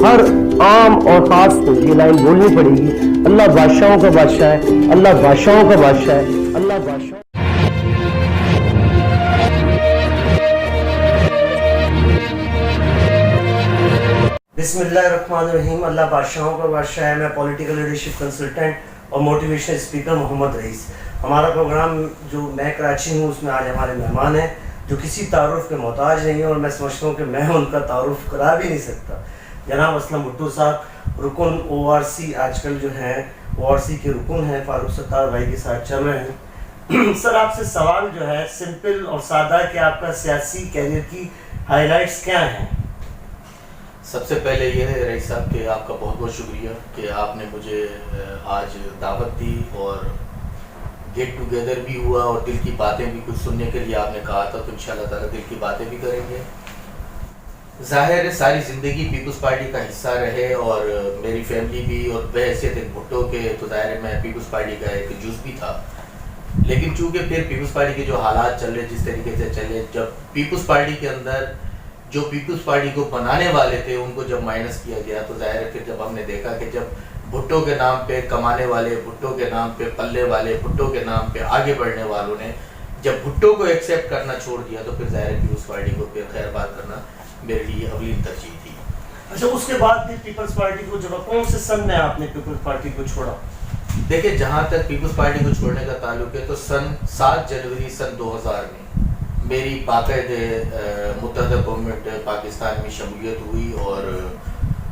ہر عام اور خاص کو یہ لائن بولنی پڑے گی، اللہ بادشاہوں کا بادشاہ ہے، اللہ بادشاہوں کا بادشاہ ہے، اللہ بادشاہ. بسم اللہ الرحمن الرحیم. اللہ بادشاہوں کا بادشاہ ہے. میں پولیٹیکل لیڈرشپ کنسلٹنٹ اور موٹیویشنل اسپیکر محمد رئیس. ہمارا پروگرام جو میں کراچی ہوں اس میں آج ہمارے مہمان ہیں جو کسی تعارف کے محتاج نہیں ہیں، اور میں سمجھتا ہوں کہ میں ان کا تعارف کرا بھی نہیں سکتا. جناب اسلم بھٹو صاحب رکن ORC آج کل جو ہیں ORC کے رکن ہیں، فاروق ستار بھائی کے ساتھ چل رہے ہیں. سر آپ سے سوال جو ہے سمپل اور سادہ ہے کہ آپ کا سیاسی کیریئر کی ہائی لائٹس کیا ہیں؟ سب سے پہلے یہ ہے رئیس صاحب کہ آپ کا بہت بہت شکریہ کہ آپ نے مجھے آج دعوت دی اور گیٹ ٹوگیدر بھی ہوا اور دل کی باتیں بھی کچھ سننے کے لیے آپ نے کہا تھا، تو انشاءاللہ تعالیٰ دل کی باتیں بھی کریں گے. ظاہر ہے ساری زندگی پیپلز پارٹی کا حصہ رہے اور میری فیملی بھی، اور بحیثیت ایک بھٹو کے تو ظاہر ہے میں پیپلز پارٹی کا ایک جز بھی تھا. لیکن چونکہ پھر پیپلز پارٹی کے جو حالات چل رہے جس طریقے سے چلے، جب پیپلز پارٹی کے اندر جو پیپلز پارٹی کو بنانے والے تھے ان کو جب مائنس کیا گیا، تو ظاہر ہے پھر جب ہم نے دیکھا کہ جب بھٹو کے نام پہ کمانے والے، بھٹو کے نام پہ پلے والے، بھٹو کے نام پہ آگے بڑھنے والوں نے جب بھٹو کو ایکسیپٹ کرنا چھوڑ دیا، تو پھر ظاہر ہے پیپلز پارٹی کو پھر خیر بات کرنا میرے لیے اولین ترجیح تھی. اچھا، اس کے بعد پھر پیپلز پارٹی کو جب کون سے سن میں آپ نے پیپلز پارٹی کو چھوڑا؟ دیکھیں جہاں تک پیپلز پارٹی کو چھوڑنے کا تعلق ہے تو سن 7 جنوری سن 2000 میں میری باقاعدہ متحدہ گورنمنٹ پاکستان میں شمولیت ہوئی، اور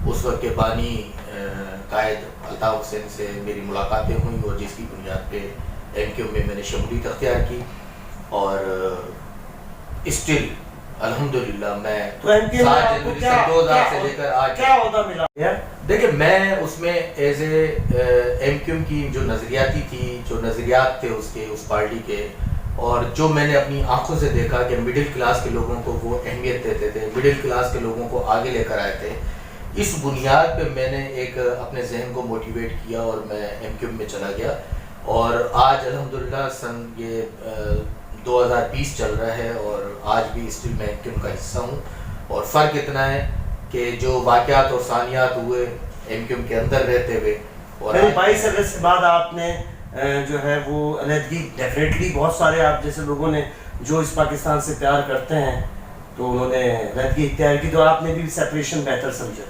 اس وقت کے بانی قائد الطاف حسین سے میری ملاقاتیں ہوئیں، اور جس کی بنیاد پہ MQ میں نے شمولیت اختیار کی. اور اسٹل الحمدللہ میں 7 جنوری سے 2000 سے لے کر آج کیا عہدہ ملا؟ دیکھیں میں اس میں ایز اے MQ کی جو نظریاتی تھی، جو نظریات تھے اس پارٹی کے، اور جو میں نے اپنی آنکھوں سے دیکھا کہ مڈل کلاس کے لوگوں کو وہ اہمیت دیتے تھے، مڈل کلاس کے لوگوں کو آگے لے کر آئے تھے، اس بنیاد پہ میں نے ایک اپنے ذہن کو موٹیویٹ کیا اور میں MQ میں چلا گیا. اور آج الحمدللہ سن یہ 2020 چل رہا ہے اور آج بھی اسٹل میں MQ کا حصہ ہوں. اور فرق اتنا ہے کہ جو واقعات اور ثانیات ہوئے MQ کے اندر رہتے ہوئے، اور 22 اگست کے بعد آپ نے جو ہے وہ علیحدگی، ڈیفینیٹلی بہت سارے آپ جیسے لوگوں نے جو اس پاکستان سے پیار کرتے ہیں تو انہوں نے علیحدگی اختیار کی، تو آپ نے بھی سیپریشن بہتر سمجھا.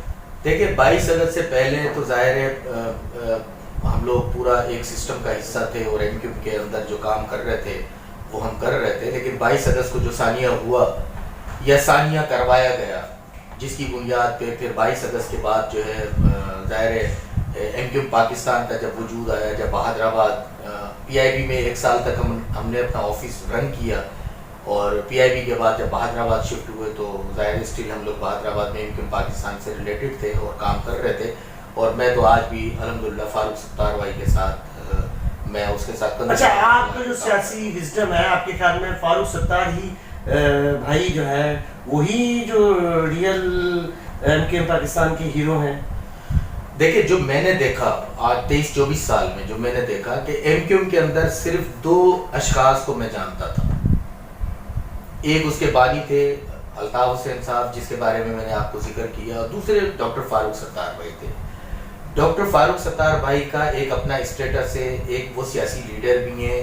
دیکھیں 22 اگست سے پہلے تو ظاہر ہے ہم لوگ پورا ایک سسٹم کا حصہ تھے اور MQ کے اندر جو کام کر رہے تھے وہ ہم کر رہے تھے. لیکن 22 اگست کو جو ثانیہ ہوا یا ثانیہ کروایا گیا، جس کی بنیاد پہ پھر 22 اگست کے بعد جو ہے ظاہر ہے MQ پاکستان کا جب وجود آیا، جب بہادر آباد PIB میں 1 سال تک ہم نے اپنا آفس رن کیا، اور PIB کے بعد جب بہادر آباد شفٹ ہوئے تو ظاہر اسٹل ہم لوگ بہادر آباد میں MQ پاکستان سے ریلیٹڈ تھے اور کام کر رہے تھے. اور میں تو آج بھی الحمدللہ فاروق ستار بھائی کے ساتھ میں اس کے ساتھ. اچھا، آپ کا جو سیاسی وزڈم ہے آپ کے خیال میں فاروق ستار ہی بھائی جو ہے وہی جو ریئل MQ پاکستان کے ہیرو ہیں؟ دیکھیں جو میں نے دیکھا آج 23-24 سال میں، جو میں نے دیکھا کہ MQ کے اندر صرف 2 اشخاص کو میں جانتا تھا. ایک اس کے بانی تھے الطاف حسین صاحب جس کے بارے میں نے آپ کو ذکر کیا، اور دوسرے ڈاکٹر فاروق ستار بھائی تھے. ڈاکٹر فاروق ستار بھائی کا ایک اپنا اسٹیٹس ہے، ایک وہ سیاسی لیڈر بھی ہیں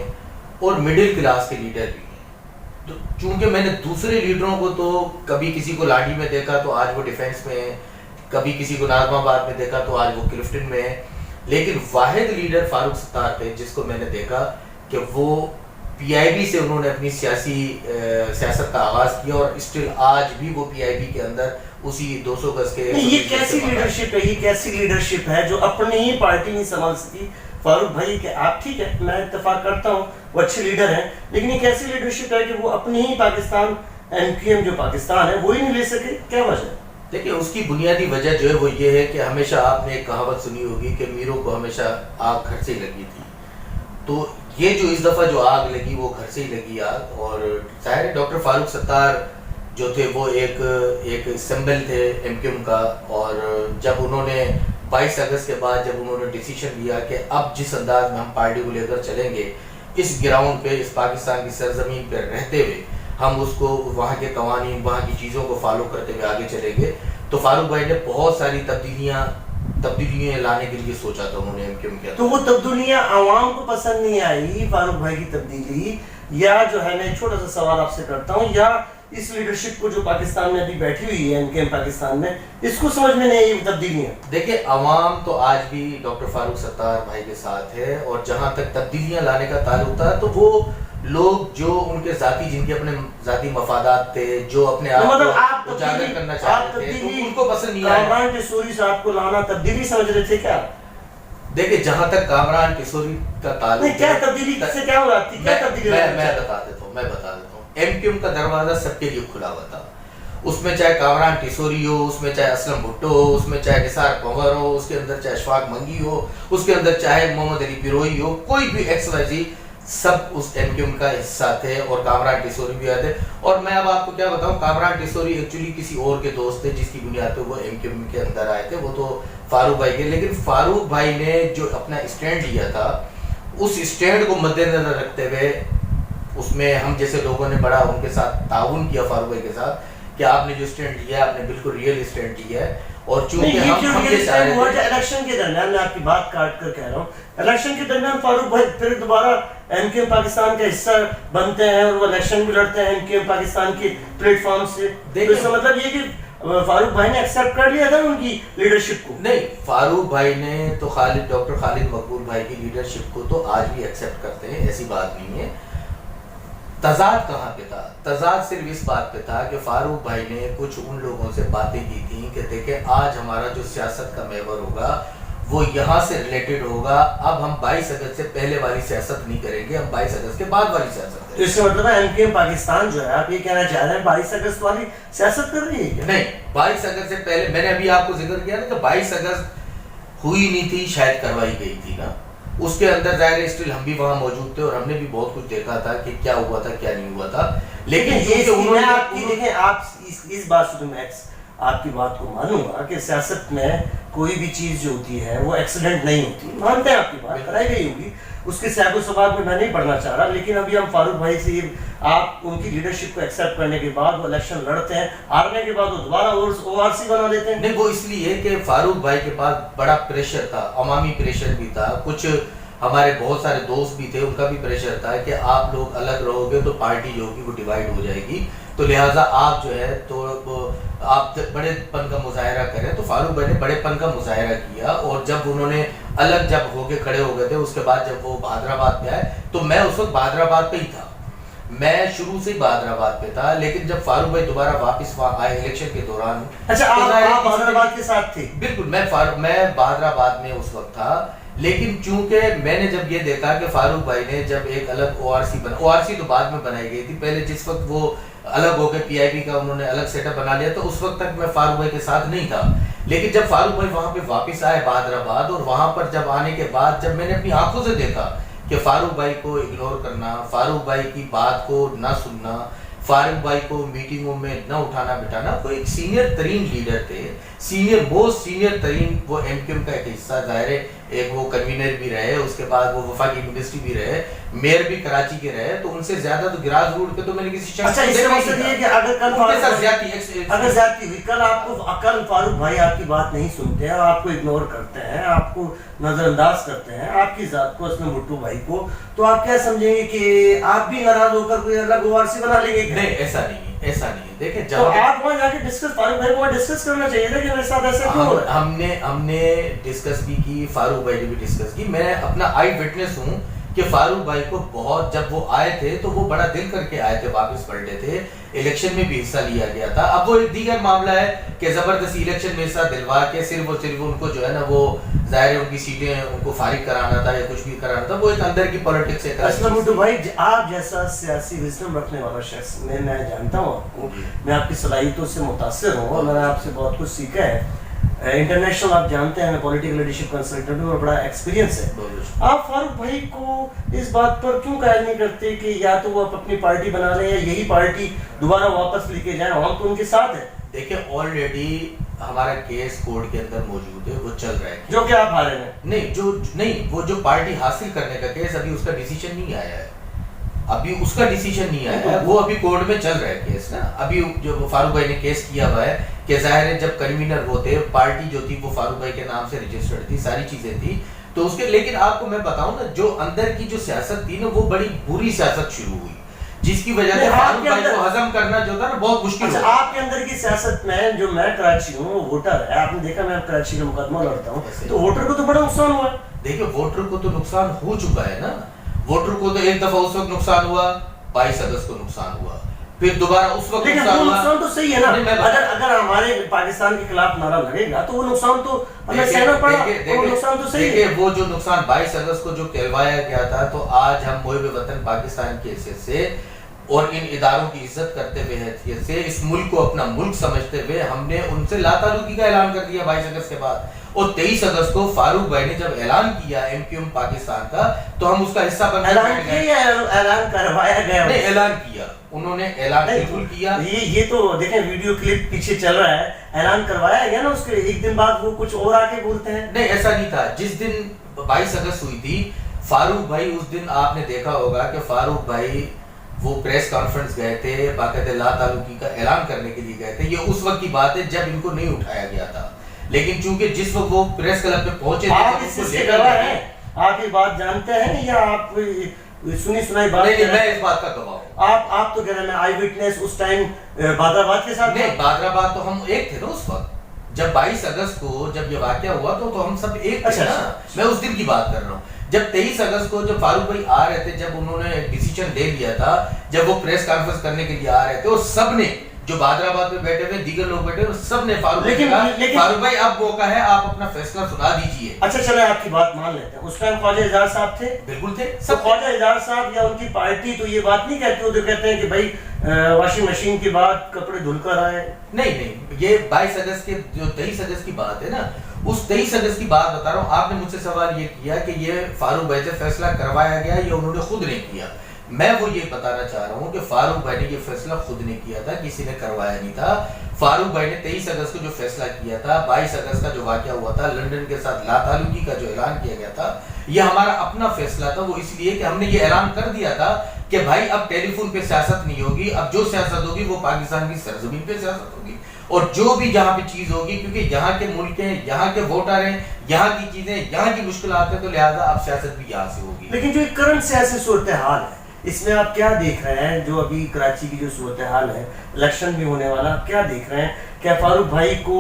اور مڈل کلاس کے لیڈر بھی ہیں. تو چونکہ میں نے دوسرے لیڈروں کو تو کبھی کسی کو لاڈھی میں دیکھا تو آج وہ ڈیفینس میں ہے، کبھی کسی کو ناظم آباد میں دیکھا تو آج وہ کلفٹن میں ہے، لیکن واحد لیڈر فاروق ستار تھے جس کو میں نے دیکھا کہ وہ PIB سے انہوں نے اپنی سیاست کا آغاز کیا، اور اسٹل آج بھی وہ PIB کے اندر اسی 200 گز کے. یہ کیسی لیڈرشپ ہے، یہ کیسی لیڈرشپ ہے جو اپنی ہی پارٹی نہیں سنبھال سکی؟ فاروق بھائی کہ آپ ٹھیک ہے میں اتفاق کرتا ہوں وہ اچھے لیڈر ہیں، لیکن یہ کیسی لیڈرشپ ہے کہ وہ اپنی ہی پاکستان MQ جو پاکستان ہے وہی نہیں لے سکے؟ کیا وجہ ہے؟ دیکھیں اس کی بنیادی وجہ جو ہے وہ یہ ہے کہ ہمیشہ آپ نے ایک کہاوت سنی ہوگی کہ میروں کو ہمیشہ آگ گھر سے ہی لگی تھی. تو یہ جو اس دفعہ جو آگ لگی وہ گھر سے ہی لگی آگ. اور ظاہر ہے ڈاکٹر فاروق ستار جو تھے وہ ایک سمبل تھے MQ کا، اور جب انہوں نے 22 اگست کے بعد جب انہوں نے ڈیسیشن لیا کہ اب جس انداز میں ہم پارٹی کو لے کر چلیں گے، اس گراؤنڈ پہ، اس پاکستان کی سرزمین پہ رہتے ہوئے ہم اس کو وہاں کے قوانین، وہاں کی چیزوں کو فالو کرتے ہوئے آگے چلیں گے، تو فاروق بھائی نے بہت ساری تبدیلیاں لانے کے لیے سوچا تھا انہوں نے ایم کیو ایم کے. تو وہ تبدیلیاں عوام کو پسند نہیں آئی فاروق بھائی کی تبدیلی, یا جو ہے میں ایک چھوٹا سا سوال آپ سے کرتا ہوں, یا اس لیڈرشپ کو جو پاکستان میں ابھی بیٹھی ہوئی ہے ایم کیو ایم پاکستان میں, اس کو سمجھ میں نہیں آئی تبدیلیاں؟ دیکھیں عوام تو آج بھی ڈاکٹر فاروق ستار بھائی کے ساتھ ہے, اور جہاں تک تبدیلیاں لانے کا تعلق تھا تو وہ لوگ جو ان کے ذاتی, جن کے اپنے ذاتی مفادات تھے, جو اپنے آپ کو اجاگر کرنا چاہتے تھے, تو ان کو پسند نہیں آیا. کامران ٹیسوری صاحب کو لانا تبدیلی سمجھ رہے تھے کیا؟ دیکھیں جہاں تک کامران ٹیسوری کا تعلق ہے, کیا تبدیلی سے کیا ہو رہا تھی, کیا تبدیلی؟ میں بتا دیتا ہوں. ایم کیو ایم کا دروازہ سب کے لیے کھلا ہوا تھا. اس میں چاہے کامران ٹیسوری ہو, اس میں چاہے اسلم بھٹو ہو, اس میں چاہے نثار پنور ہو, اس کے اندر چاہے اشفاق منگی ہو, اس کے اندر چاہے محمد علی پیروئی ہو, کوئی بھی ایکس وائی زی, سب اس ایم کیو ایم کا حصہ تھے, اور کامران ٹیسوری بھی آتے. اور میں اب آپ کو کیا بتاؤں, کامران ٹیسوری ایکچولی کسی اور کے دوست تھے جس کی بنیاد پہ وہ ایم کیو ایم کے اندر آئے تھے, وہ تو فاروق بھائی کے. لیکن فاروق بھائی نے جو اپنا اسٹینڈ لیا تھا, اس اسٹینڈ کو مد نظر رکھتے ہوئے اس میں ہم جیسے لوگوں نے بڑا ان کے ساتھ تعاون کیا فاروق بھائی کے ساتھ, کہ آپ نے جو اسٹینڈ لیا ہے آپ نے بالکل ریئل اسٹینڈ لیا ہے. اور چونکہ ہم یہ چاہ رہے تھے الیکشن کے درمیان, میں آپ کی بات کاٹ کر کہہ رہا ہوں, الیکشن کے درمیان فاروق بھائی پھر دوبارہ ایم کیو ایم پاکستان کا حصہ بنتے ہیں, اور وہ الیکشن بھی لڑتے ہیں ایم کیو ایم پاکستان کے پلیٹ فارم سے. تو اس کا مطلب یہ کہ فاروق بھائی نے ایکسیپٹ کر لیا تھا ان کی لیڈرشپ کو؟ نہیں, فاروق بھائی نے تو ڈاکٹر خالد مقبول بھائی کی لیڈرشپ کو تو آج بھی ایکسیپٹ کرتے ہیں, ایسی بات نہیں ہے. تضاد کہاں پہ تھا؟ تضاد صرف اس بات پہ تھا کہ فاروق بھائی نے کچھ ان لوگوں سے باتیں کی تھیں کہ دیکھیں آج ہمارا جو سیاست کا محور ہوگا وہ یہاں سے ریلیٹڈ ہوگا, اب ہم 22 اگست سے پہلے والی سیاست نہیں کریں گے, ہم 22 اگست کے بعد والی سیاست کریں گے. تو اس کا مطلب ہے ایم کیو ایم پاکستان جو ہے, آپ یہ کہنا چاہ رہے ہیں 22 اگست والی سیاست کر رہی ہے کیا؟ نہیں, 22 اگست سے پہلے میں نے ابھی آپ کو ذکر کیا نا کہ 22 اگست ہوئی نہیں تھی, شاید کروائی گئی تھی نا. اس کے اندر ظاہر ہے اسٹل ہم بھی وہاں موجود تھے اور ہم نے بھی بہت کچھ دیکھا تھا کہ کیا ہوا تھا کیا نہیں ہوا تھا. لیکن میں آپ کی دیکھیں, آپ اس بات سے تو میں آپ کی بات کو مانوں گا کہ سیاست میں کوئی بھی چیز جو ہوتی ہے وہ ایکسیڈنٹ نہیں ہوتی, مانتے ہیں آپ کی بات, کرائی گئی ہوگی, اس کے سیاق و سباق میں نہیں پڑھنا چاہ رہا. لیکن ابھی ہم فاروق بھائی سے آپ ان کی لیڈرشپ کو ایکسیپٹ کرنے کے بعد وہ الیکشن لڑتے ہیں, ہارنے کے بعد وہ دوبارہ او آر سی بنا دیتے ہیں. نہیں, وہ اس لیے کہ فاروق بھائی کے پاس بڑا پریشر تھا, عوامی پریشر بھی تھا, کچھ ہمارے بہت سارے دوست بھی تھے, ان کا بھی پریشر تھا کہ آپ لوگ الگ رہو گے تو پارٹی جو ہوگی وہ ڈیوائڈ ہو جائے گی, تو لہٰذا آپ جو ہے تو آپ بڑے پن کا مظاہرہ کریں. تو فاروق بھائی نے بڑے پن کا مظاہرہ کیا, اور جب انہوں نے الگ جب ہو کے کھڑے ہو گئے تھے, اس کے بعد جب وہ بہادر آباد پہ آئے تو میں اس وقت بہادر آباد پہ ہی تھا, میں شروع سے ہی بہادر آباد پہ تھا. لیکن جب فاروق بھائی دوبارہ واپس وہاں آئے الیکشن کے دوران, اچھا آپ بہادر آباد کے ساتھ تھے؟ بالکل, میں بہادر آباد میں اس وقت تھا. لیکن چونکہ میں نے جب یہ دیکھا کہ فاروق بھائی نے جب ایک الگ او آر سی تو بعد میں بنائی گئی تھی, پہلے جس وقت وہ الگ ہو کے پی آئی بی کا انہوں نے الگ سیٹ اپ بنا لیا, تو اس وقت تک میں فاروق بھائی کے ساتھ نہیں تھا. لیکن جب فاروق بھائی وہاں پہ واپس آئے بہادر آباد, اور وہاں پر جب آنے کے بعد جب میں نے اپنی آنکھوں سے دیکھا کہ فاروق بھائی کو اگنور کرنا, فاروق بھائی کی بات کو نہ سننا, فاروق بھائی کو میٹنگوں میں نہ اٹھانا بٹھانا, وہ ایک سینئر ترین لیڈر تھے, موسٹ سینئر ترین, وہ ایم کیو ایم کا ایک حصہ, ظاہر ہے ایک وہ کنوینر بھی رہے, اس کے بعد وہ وفاقی یونیورسٹی بھی رہے, میئر بھی کراچی کے رہے, تو ان سے زیادہ تو گراس روٹ پہ تو میں نے کسی شخص کو دیکھا ہی نہیں تھا. اگر زیادتی ہوئی, کل فاروق بھائی آپ کی بات نہیں سنتے ہیں, آپ کو اگنور کرتے ہیں, آپ کو نظر انداز کرتے ہیں, آپ کی ذات کو, اسلم بھٹو بھائی کو, تو آپ کیا سمجھیں گے کہ آپ بھی ناراض ہو کر کوئی الگ او آر سی بنا لیں گے؟ نہیں, ایسا نہیں ہے. دیکھیں جب آپ وہاں جا کے ڈسکس, فاروق بھائی کو ڈسکس کرنا چاہیے تھا کہ میرے ساتھ ایسا کیوں ہو رہا ہے. ہم نے ڈسکس بھی کی, فاروق بھائی نے بھی ڈسکس کی. میں اپنا آئی وٹنس ہوں کہ فاروق بھائی کو بہت, جب وہ آئے تھے تو وہ بڑا دل کر کے آئے تھے, واپس پلٹے تھے, الیکشن میں بھی حصہ لیا گیا تھا. اب وہ ایک دیگر معاملہ ہے کہ زبردستی الیکشن میں حصہ دلوا کے صرف ان کو جو ہے نا, وہ ظاہر ہے ان کی سیٹیں ان کو فارغ کرانا تھا یا کچھ بھی کرانا تھا, وہ ایک اندر کی پولیٹکس ہے. اسلم بھٹو بھائی, آپ جیسا سیاسی وزڈم رکھنے والا شخص, میں جانتا ہوں آپ کو, میں آپ کی صلاحیتوں سے متاثر ہوں, اور میں نے آپ سے بہت کچھ سیکھا ہے. انٹرنیشنل آپ جانتے ہیں, میں پولیٹیکل لیڈرشپ کنسلٹنٹ ہوں اور بڑا ایکسپیرینس ہے. آپ فاروق بھائی کو اس بات پر کیوں قائل نہیں کرتے کہ یا تو وہ اپنی پارٹی بنا لیں یا یہی پارٹی دوبارہ واپس لے کے جائیں, ہم تو ان کے ساتھ ہیں. دیکھیں آلریڈی ہمارا کیس کورٹ کے اندر موجود ہے, وہ چل رہا ہے, جو کہ آپ ہارے ہیں. نہیں, وہ جو پارٹی حاصل کرنے کا کیس, ابھی اس کا ڈیسیجن نہیں آیا ہے, ابھی اس کا ڈیسیجن نہیں آیا ہے, وہ ابھی کورٹ میں چل رہا ہے کیس نا. ابھی جو فاروق بھائی نے کیس کیا ہوا ہے, کہ ظاہر ہے جب کنوینر وہ تھے, پارٹی جو تھی وہ فاروق بھائی کے نام سے رجسٹرڈ تھی, ساری چیزیں تھی تو اس کے, لیکن آپ کو میں بتاؤں نا جو اندر کی جو سیاست تھی نا وہ بڑی بری سیاست شروع ہوئی جس کی وجہ سے فاروق بھائی کو ہضم کرنا جو تھا نا بہت مشکل ہو. آپ کے اندر کی سیاست میں جو میں کراچی ہوں ووٹر ہے, آپ نے دیکھا میں کراچی کا مقدمہ لڑتا ہوں تو ووٹر کو تو بڑا نقصان ہوا ہے. دیکھیں ووٹر کو تو نقصان ہو چکا ہے نا, ووٹر کو تو ایک دفعہ اس وقت نقصان ہوا 22 اگست کو نقصان ہوا, پھر دوبارہ اس وقت نقصان تو صحیح ہے نا, اگر ہمارے پاکستان کے خلاف نعرہ لگے گا تو وہ نقصان تو ہمیں سہنا پڑا, وہ نقصان تو صحیح ہے. وہ جو نقصان 22 اگست کو جو کہلوایا گیا تھا تو آج ہم محب وطن پاکستان کی حیثیت سے اور ان اداروں کی عزت کرتے ہوئے حیثیت سے اس ملک کو اپنا ملک سمجھتے ہوئے ہم نے ان سے لا تعلقی کا اعلان کر دیا 22 اگست کے بعد. اور 23 اگست کو فاروق بھائی نے جب اعلان کیا ایم کیو ایم پاکستان کا تو ہم اس کا حصہ بن گئے. اعلان کروایا گیا, نہیں اعلان کیا, انہوں نے اعلان بالکل کیا. یہ تو دیکھیں ویڈیو کلپ پیچھے چل رہا ہے, اعلان کروایا گیا نا, اس کے ایک دن بعد وہ کچھ اور آ کے بولتے ہیں. نہیں ایسا نہیں تھا, جس دن 22 اگست ہوئی تھی فاروق بھائی اس دن آپ نے دیکھا ہوگا کہ فاروق بھائی وہ پریس کانفرنس گئے تھے, باقاعدہ لا تعلقی کا اعلان کرنے کے لیے گئے تھے. یہ اس وقت کی بات ہے جب ان کو نہیں اٹھایا گیا تھا, لیکن چونکہ جس وقت وہ پریس کلب پہ پہنچے تھے آپ اس سے گواہ ہیں, آپ یہ بات جانتے ہیں یا آپ سنی سنائی بات؟ نہیں میں اس بات کا گواہ ہوں. آپ تو کہہ رہے ہیں آئی وٹنس اس ٹائم بادرآباد کے ساتھ. نہیں بادرآباد تو ہم ایک تھے نا اس وقت, جب 22 اگست کو جب یہ واقعہ ہوا تو ہم سب ایک تھے نا. میں اس دن کی بات کر رہا ہوں جب 23 اگست کو جب فاروق بھائی آ رہے تھے, جب انہوں نے ڈیسیجن لے لیا تھا, جب وہ پریس کانفرنس کرنے کے لیے آ رہے تھے اور سب نے جو بادرآباد میں بیٹھے ہوئے دیگر لوگ بیٹھے ہوئے سب نے فاروق بھائی اب موقع ہے آپ اپنا فیصلہ سنا دیجئے. اچھا چلیں آپ کی بات مان لیتے ہیں, اس ٹائم خواجہ اعجاز صاحب تھے. بالکل تھے. سب خواجہ اعجاز صاحب یا ان کی پارٹی تو یہ بات نہیں کہتے, وہ تو کہتے ہیں کہ بھائی واشنگ مشین کے بعد کپڑے دھل کر آئے. نہیں یہ 22 اگست کے جو 23 اگست کی بات ہے نا, اس 23 اگست کی بات بتا رہا ہوں. آپ نے مجھ سے سوال یہ کیا کہ یہ فاروق بھائی سے فیصلہ کروایا گیا یا انہوں نے خود نہیں کیا. میں وہ یہ بتانا چاہ رہا ہوں کہ فاروق بھائی نے یہ فیصلہ خود نے کیا تھا, کسی نے کروایا نہیں تھا. فاروق بھائی نے 23 اگست کو جو فیصلہ کیا تھا, 22 اگست کا جو واقعہ ہوا تھا, لندن کے ساتھ لا تعلقی کا جو اعلان کیا گیا تھا, یہ ہمارا اپنا فیصلہ تھا. وہ اس لیے کہ ہم نے یہ اعلان کر دیا تھا کہ بھائی اب ٹیلی فون پہ سیاست نہیں ہوگی, اب جو سیاست ہوگی وہ پاکستان کی سرزمین پہ سیاست ہوگی, اور جو بھی جہاں پہ چیز ہوگی, کیونکہ یہاں کے ملک ہیں, یہاں کے ووٹر ہیں, یہاں کی چیزیں, یہاں کی مشکلات ہیں, تو لہٰذا اب سیاست بھی یہاں سے ہوگی. لیکن جو کرنٹ سیاسی صورتحال ہے اس میں آپ کیا دیکھ رہے ہیں, جو ابھی کراچی کی جو صورتحال ہے, الیکشن بھی ہونے والا, آپ کیا دیکھ رہے ہیں؟ کیا فاروق بھائی کو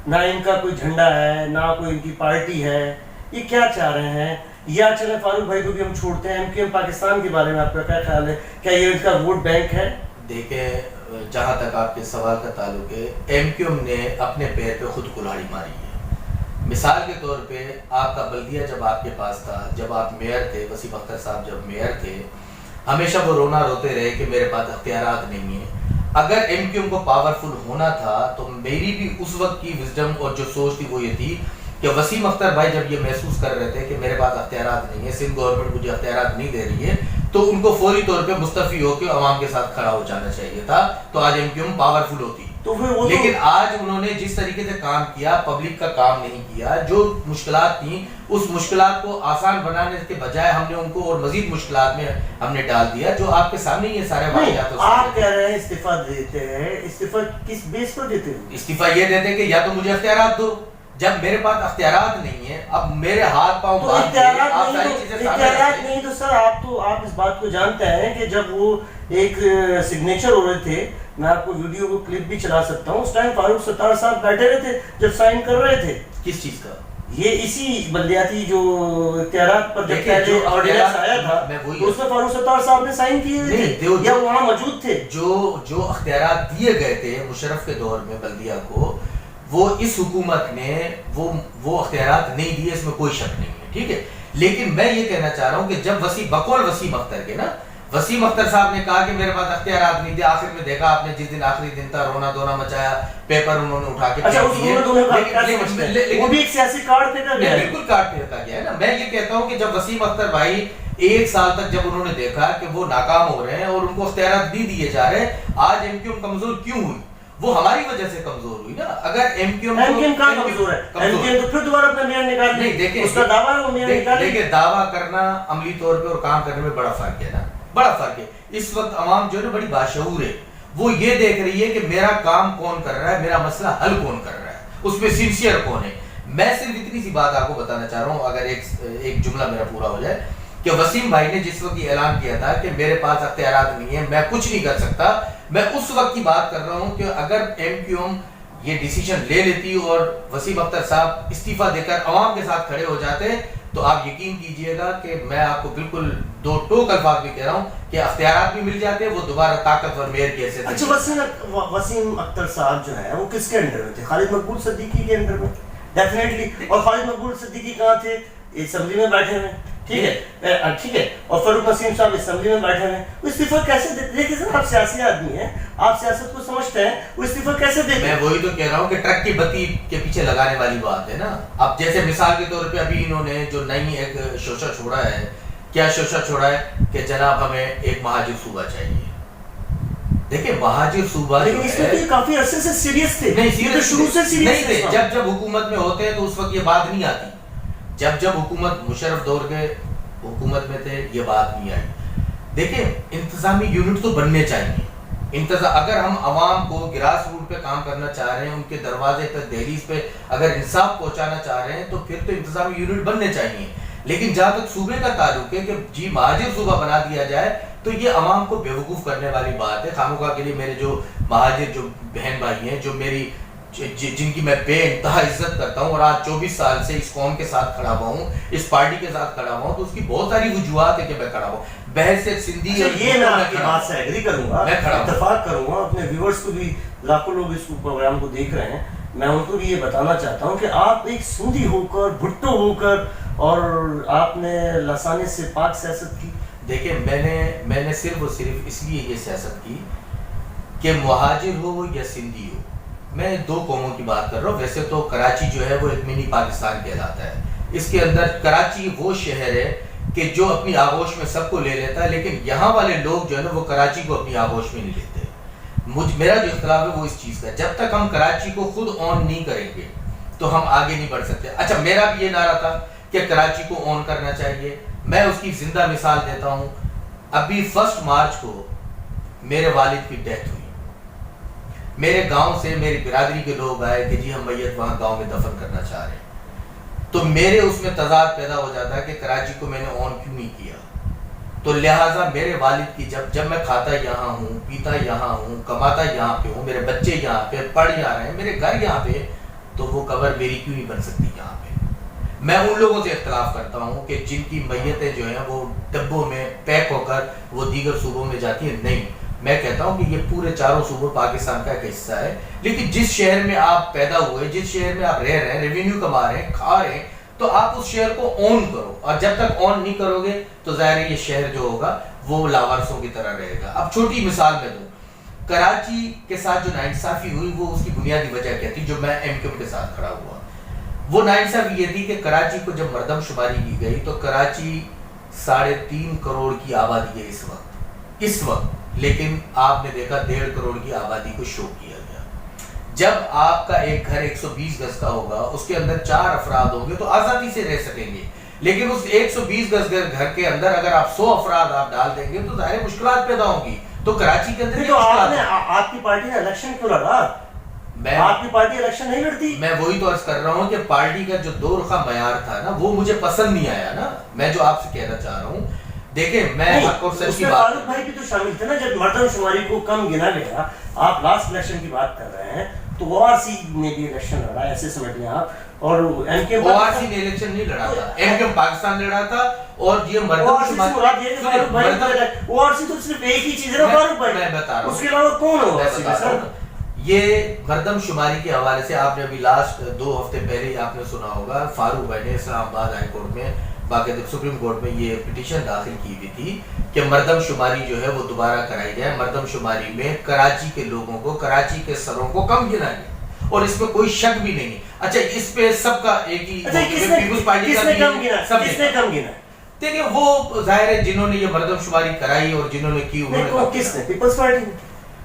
نہ ان کا کوئی جھنڈا ہے, نہ کوئی ان کی پارٹی ہے, یہ کیا چاہ رہے ہیں؟ یا چلیں فاروق بھائی کو بھی ہم چھوڑتے ہیں, ایم کیو ایم پاکستان کے بارے میں آپ کا کیا خیال ہے, کیا یہ ان کا ووٹ بینک ہے؟ دیکھیں جہاں تک آپ کے سوال کا تعلق ہے, ایم کیو ایم نے اپنے پیر پہ خود کلہاڑی ماری ہے. مثال کے طور پہ آپ کا بلدیہ جب آپ کے پاس تھا, جب آپ میئر تھے, وسیم اختر صاحب جب میئر تھے, ہمیشہ وہ رونا روتے رہے کہ میرے پاس اختیارات نہیں ہیں. اگر ایم کیو ایم کو پاورفل ہونا تھا تو میری بھی اس وقت کی وزڈم اور جو سوچ تھی وہ یہ تھی کہ وسیم اختر بھائی جب یہ محسوس کر رہے تھے کہ میرے پاس اختیارات نہیں ہیں, سندھ گورنمنٹ مجھے اختیارات نہیں دے رہی ہے, تو ان کو فوری طور پہ مستعفی ہو کے عوام کے ساتھ کھڑا ہو جانا چاہیے تھا, تو آج ایم کیو ایم پاورفل ہوتی. لیکن آج انہوں نے جس طریقے سے کام کیا, پبلک کا کام نہیں کیا. جو مشکلات تھیں اس مشکلات کو آسان بنانے کے بجائے ہم نے ان کو اور مزید مشکلات میں ہم نے ڈال دیا, جو آپ کے سامنے یہ سارے واقعات. آپ کہہ رہے ہیں استعفیٰ دیتے ہیں, استعفیٰ کس بیس پر دیتے ہیں؟ استعفیٰ یہ دیتے ہیں کہ یا تو مجھے اختیارات دو, جب میرے پاس اختیارات نہیں ہیں, اب میرے ہاتھ پاؤں اختیارات نہیں, تو سر آپ اس بات کو جانتے ہیں کہ جب وہ ایک سگنیچر ہو رہے تھے, میں آپ کو ویڈیو کو کلپ بھی چلا سکتا ہوں, اس ٹائم فاروق ستار صاحب بیٹھے رہے تھے جب سائن کر رہے تھے. کس چیز کا؟ یہ اسی بلدیاتی جو اختیارات پر جب پہلے آرڈیننس آیا تھا تو اس میں فاروق ستار صاحب نے سائن کیے تھے یا وہاں موجود تھے. جو اختیارات دیے گئے تھے مشرف کے دور میں بلدیہ کو, وہ اس حکومت نے وہ اختیارات نہیں دیے, اس میں کوئی شک نہیں ہے, ٹھیک ہے. لیکن میں یہ کہنا چاہ رہا ہوں کہ جب بقول وسیم اختر کے نا, وسیم اختر صاحب نے کہا کہ میرے پاس اختیارات نہیں تھے, آخر میں دیکھا آپ نے جس دن آخری دن تھا, رونا دھونا مچایا, پیپر انہوں نے اٹھا کے وہ بھی ایک سیاسی کارڈ پھینکا گیا ہے. بالکل کارڈ پھینکا گیا ہے نا. میں یہ کہتا ہوں کہ جب وسیم اختر بھائی ایک سال تک جب انہوں نے دیکھا کہ وہ ناکام ہو رہے ہیں اور ان کو اختیارات بھی دیے جا رہے ہیں, آج ایم کیو ایم کمزور کیوں ہوئی؟ وہ ہماری وجہ سے کمزور ہوئی نا. اگر ایم کیو ایم کہاں کمزور ہے, ایم کیو ایم تو پھر دوبارہ اپنا میئر نکال نہیں, دیکھیں اس کا دعویٰ ہے وہ میئر نکال. دیکھیں دعویٰ کرنا عملی طور پہ اور کام کرنے میں بڑا فرق ہے نا, بڑا فرق ہے. اس وقت عوام جو ہے نا بڑی باشعور ہے, وہ یہ دیکھ رہی ہے کہ میرا کام کون کر رہا ہے, میرا مسئلہ حل کون کر رہا ہے, اس میں سنسیئر کون ہے. میں صرف اتنی سی بات آپ کو بتانا چاہ رہا ہوں, اگر ایک جملہ میرا پورا ہو جائے, کہ وسیم بھائی نے جس وقت یہ اعلان کیا تھا کہ میرے پاس اختیارات نہیں ہیں, میں کچھ نہیں کر سکتا, میں اس وقت کی بات کر رہا ہوں کہ اگر ایم کیو ایم یہ ڈیسیژن لے لیتی اور وسیم اختر صاحب استعفیٰ دے کر عوام کے ساتھ کھڑے ہو جاتے, تو آپ یقین کیجئے گا کہ میں آپ کو بالکل دو ٹوک الفاظ میں کہہ رہا ہوں کہ اختیارات بھی مل جاتے, وہ دوبارہ طاقتور میئر کی حیثیت. اچھا, وسیم اختر صاحب جو ہے وہ کس کے انڈر میں تھے؟ خالد مقبول صدیقی کے انڈر میں ڈیفینیٹلی. اور خالد مقبول صدیقی کہاں تھے؟ اسمبلی میں بیٹھے ہوئے, ٹھیک ہے, ٹھیک ہے. اور فاروق نسیم صاحب اسمبلی میں بیٹھے ہوئے, وہ استعفیٰ کیسے دیتے؟ دیکھیں سر, آپ سیاسی آدمی ہیں, آپ سیاست کو سمجھتے ہیں, وہ استعفیٰ کیسے دیتے؟ میں وہی تو کہہ رہا ہوں کہ ٹرک کی بتی کے پیچھے لگانے والی بات ہے نا. اب جیسے مثال کے طور پہ ابھی انہوں نے جو نئی ایک شوشہ چھوڑا ہے, کیا شوشہ چھوڑا ہے کہ جناب ہمیں ایک مہاجر صوبہ چاہیے. دیکھیں مہاجر صوبہ لیکن اس میں کافی عرصے سے سیریس تھے, نہیں, تو شروع سے سیریس تھے. جب حکومت میں ہوتے ہیں تو اس وقت یہ بات نہیں آتی. جب حکومت مشرف دور کے حکومت میں تھے یہ بات نہیں آئی. دیکھیں انتظامی یونٹ تو بننے چاہیے. اگر ہم عوام کو گراس روٹ پہ کام کرنا چاہ رہے ہیں, ان کے دروازے تک دہلیز پہ اگر انصاف پہنچانا چاہ رہے ہیں, تو پھر تو انتظامی یونٹ بننے چاہیے. لیکن جہاں تک صوبے کا تعلق ہے کہ جی مہاجر صوبہ بنا دیا جائے, تو یہ عوام کو بیوقوف کرنے والی بات ہے. خامخواہ کے لیے میرے جو مہاجر جو بہن بھائی ہیں, جو میری جن کی میں بے انتہا عزت کرتا ہوں, اور آج 24 سال سے اس قوم کے ساتھ کھڑا ہوا ہوں, اس پارٹی کے ساتھ کھڑا ہوا ہوں, تو اس کی بہت ساری وجوہات ہے کہ میں کھڑا ہوں. بحث سندھی, یہ میں آپ کی بات سے ایگری کروں گا, اتفاق کروں گا. اپنے ویورز کو بھی, لاکھوں لوگ اس پروگرام کو دیکھ رہے ہیں, میں ان کو بھی یہ بتانا چاہتا ہوں کہ آپ ایک سندھی ہو کر, بھٹو ہو کر, اور آپ نے لسانے سے پاک سیاست کی. دیکھیں میں نے صرف اور صرف اس لیے یہ سیاست کی کہ مہاجر ہو یا سندھی ہو, میں دو قوموں کی بات کر رہا ہوں. ویسے تو کراچی جو ہے وہ ایک منی پاکستان کہلاتا ہے. اس کے اندر کراچی وہ شہر ہے کہ جو اپنی آغوش میں سب کو لے لیتا ہے, لیکن یہاں والے لوگ جو ہے نا وہ کراچی کو اپنی آغوش میں نہیں لیتے. میرا جو اختلاف ہے وہ اس چیز کا, جب تک ہم کراچی کو خود آن نہیں کریں گے تو ہم آگے نہیں بڑھ سکتے. اچھا, میرا بھی یہ نعرہ تھا کہ کراچی کو آن کرنا چاہیے. میں اس کی زندہ مثال دیتا ہوں. ابھی 1 مارچ کو میرے والد کی ڈیتھ ہوئی. میرے گاؤں سے میری برادری کے لوگ آئے کہ جی ہم میت وہاں گاؤں میں دفن کرنا چاہ رہے ہیں. تو میرے اس میں تضاد پیدا ہو جاتا ہے کہ کراچی کو میں نے آن کیوں نہیں کیا. تو لہٰذا میرے والد کی جب میں کھاتا یہاں ہوں, پیتا یہاں ہوں, کماتا یہاں پہ ہوں, میرے بچے یہاں پہ پڑھ یہاں رہے ہیں, میرے گھر یہاں پہ, تو وہ قبر میری کیوں نہیں بن سکتی یہاں پہ. میں ان لوگوں سے اختلاف کرتا ہوں کہ جن کی میتیں جو ہیں وہ ڈبوں میں پیک ہو کر وہ دیگر صوبوں میں جاتی ہیں. نہیں, میں کہتا ہوں کہ یہ پورے چاروں صوبوں پاکستان کا ایک حصہ ہے. لیکن جس شہر میں آپ پیدا ہوئے, جس شہر میں آپ رہ رہے ہیں, ریونیو کما رہے ہیں, کھا رہے ہیں, تو آپ اس شہر کو اون کرو. اور جب تک اون نہیں کرو گے تو ظاہر ہے یہ شہر جو ہوگا وہ لاوارثوں کی طرح رہے گا. اب چھوٹی مثال میں دوں, کراچی کے ساتھ جو ناانصافی ہوئی وہ اس کی بنیادی وجہ کیا تھی, جو میں ایم کیو کے ساتھ کھڑا ہوا. وہ ناانصافی یہ تھی کہ کراچی کو جب مردم شماری کی گئی تو کراچی 3.5 کروڑ کی آبادی ہے اس وقت, لیکن آپ نے دیکھا 1.5 کروڑ کی آبادی کو شو کیا گیا. جب آپ کا ایک گھر 120 گز کا ہوگا, اس کے اندر 4 افراد ہوں گے تو آزادی سے رہ سکیں گے. لیکن اس 120 گز گھر کے اندر اگر آپ 100 افراد آپ ڈال دیں گے تو ظاہر مشکلات پیدا ہوں گی. تو کراچی کے اندر آپ کی پارٹی نے الیکشن کیوں لڑا؟ آپ کی پارٹی الیکشن نہیں لڑتی. میں وہی تو عرض کر رہا ہوں کہ پارٹی کا جو 2 رخا معیار تھا نا وہ مجھے پسند نہیں آیا نا. میں جو آپ سے کہنا چاہ رہا ہوں, دیکھیں میں حق اور سچ کی بات, فاروق بھائی بھی تو شامل تھے نا جب مردم شماری کو کم گنا گیا. آپ لاسٹ الیکشن کی بات کر رہے ہیں تو او آر سی نے بھی الیکشن لڑا, ایسے سمجھ لیں آپ. اور ایم کے او آر سی نے الیکشن نہیں لڑا تھا, ایم کے پاکستان لڑا تھا. اور یہ مردم شماری, او آر سی تو صرف ایک ہی چیز ہے نا فاروق بھائی, میں بتا رہا ہوں, اس کے علاوہ کون ہو؟ یہ مردم شماری کے حوالے سے آپ نے ابھی لاسٹ 2 ہفتے پہلے ہی آپ نے سنا ہوگا, فاروق بھائی نے اسلام آباد ہائی کورٹ میں, باقاعدہ سپریم کورٹ میں یہ پٹیشن داخل کی ہوئی تھی کہ مردم شماری جو ہے وہ دوبارہ کرائی جائے. مردم شماری میں کراچی کے لوگوں کو, کراچی کے سروں کو کم گنا گیا, اور اس میں کوئی شک بھی نہیں. اچھا, اس پہ سب کا ایک ہی پیپلز پارٹی کا کم گنا. دیکھیں وہ ظاہر ہے جنہوں نے یہ مردم شماری کرائی اور جنہوں نے کی, انہوں نے کس نے, پیپلز پارٹی نے.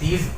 30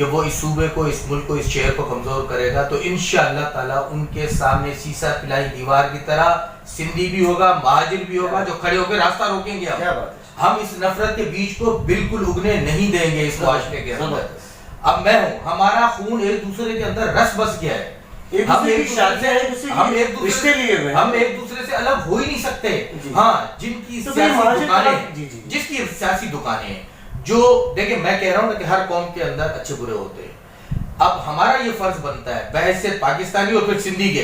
کہ وہ اس صوبے کو، اس ملک کو، اس شہر کو کمزور کرے گا، تو انشاءاللہ تعالیٰ ان کے سامنے سیسا پلائی دیوار کی طرح سندھی بھی ہوگا، مہاجر بھی ہوگا، جو کھڑے ہو کے راستہ روکیں گے. ہم اس نفرت کے بیج کو بالکل اگنے نہیں دیں گے اس معاشرے کے اندر. اب میں ہوں، ہمارا خون ایک دوسرے کے اندر رس بس گیا ہے، ہم ایک دوسرے سے الگ ہو ہی نہیں سکتے. ہاں، جن کی سیاسی دکانیں، جس کی سیاسی دکانیں ہیں، جو دیکھیں میں کہہ رہا ہوں کہ ہر قوم کے اندر اچھے برے ہوتے ہیں. اب ہمارا یہ فرض بنتا ہے بحیثیت پاکستانی اور پھر سندھی کے،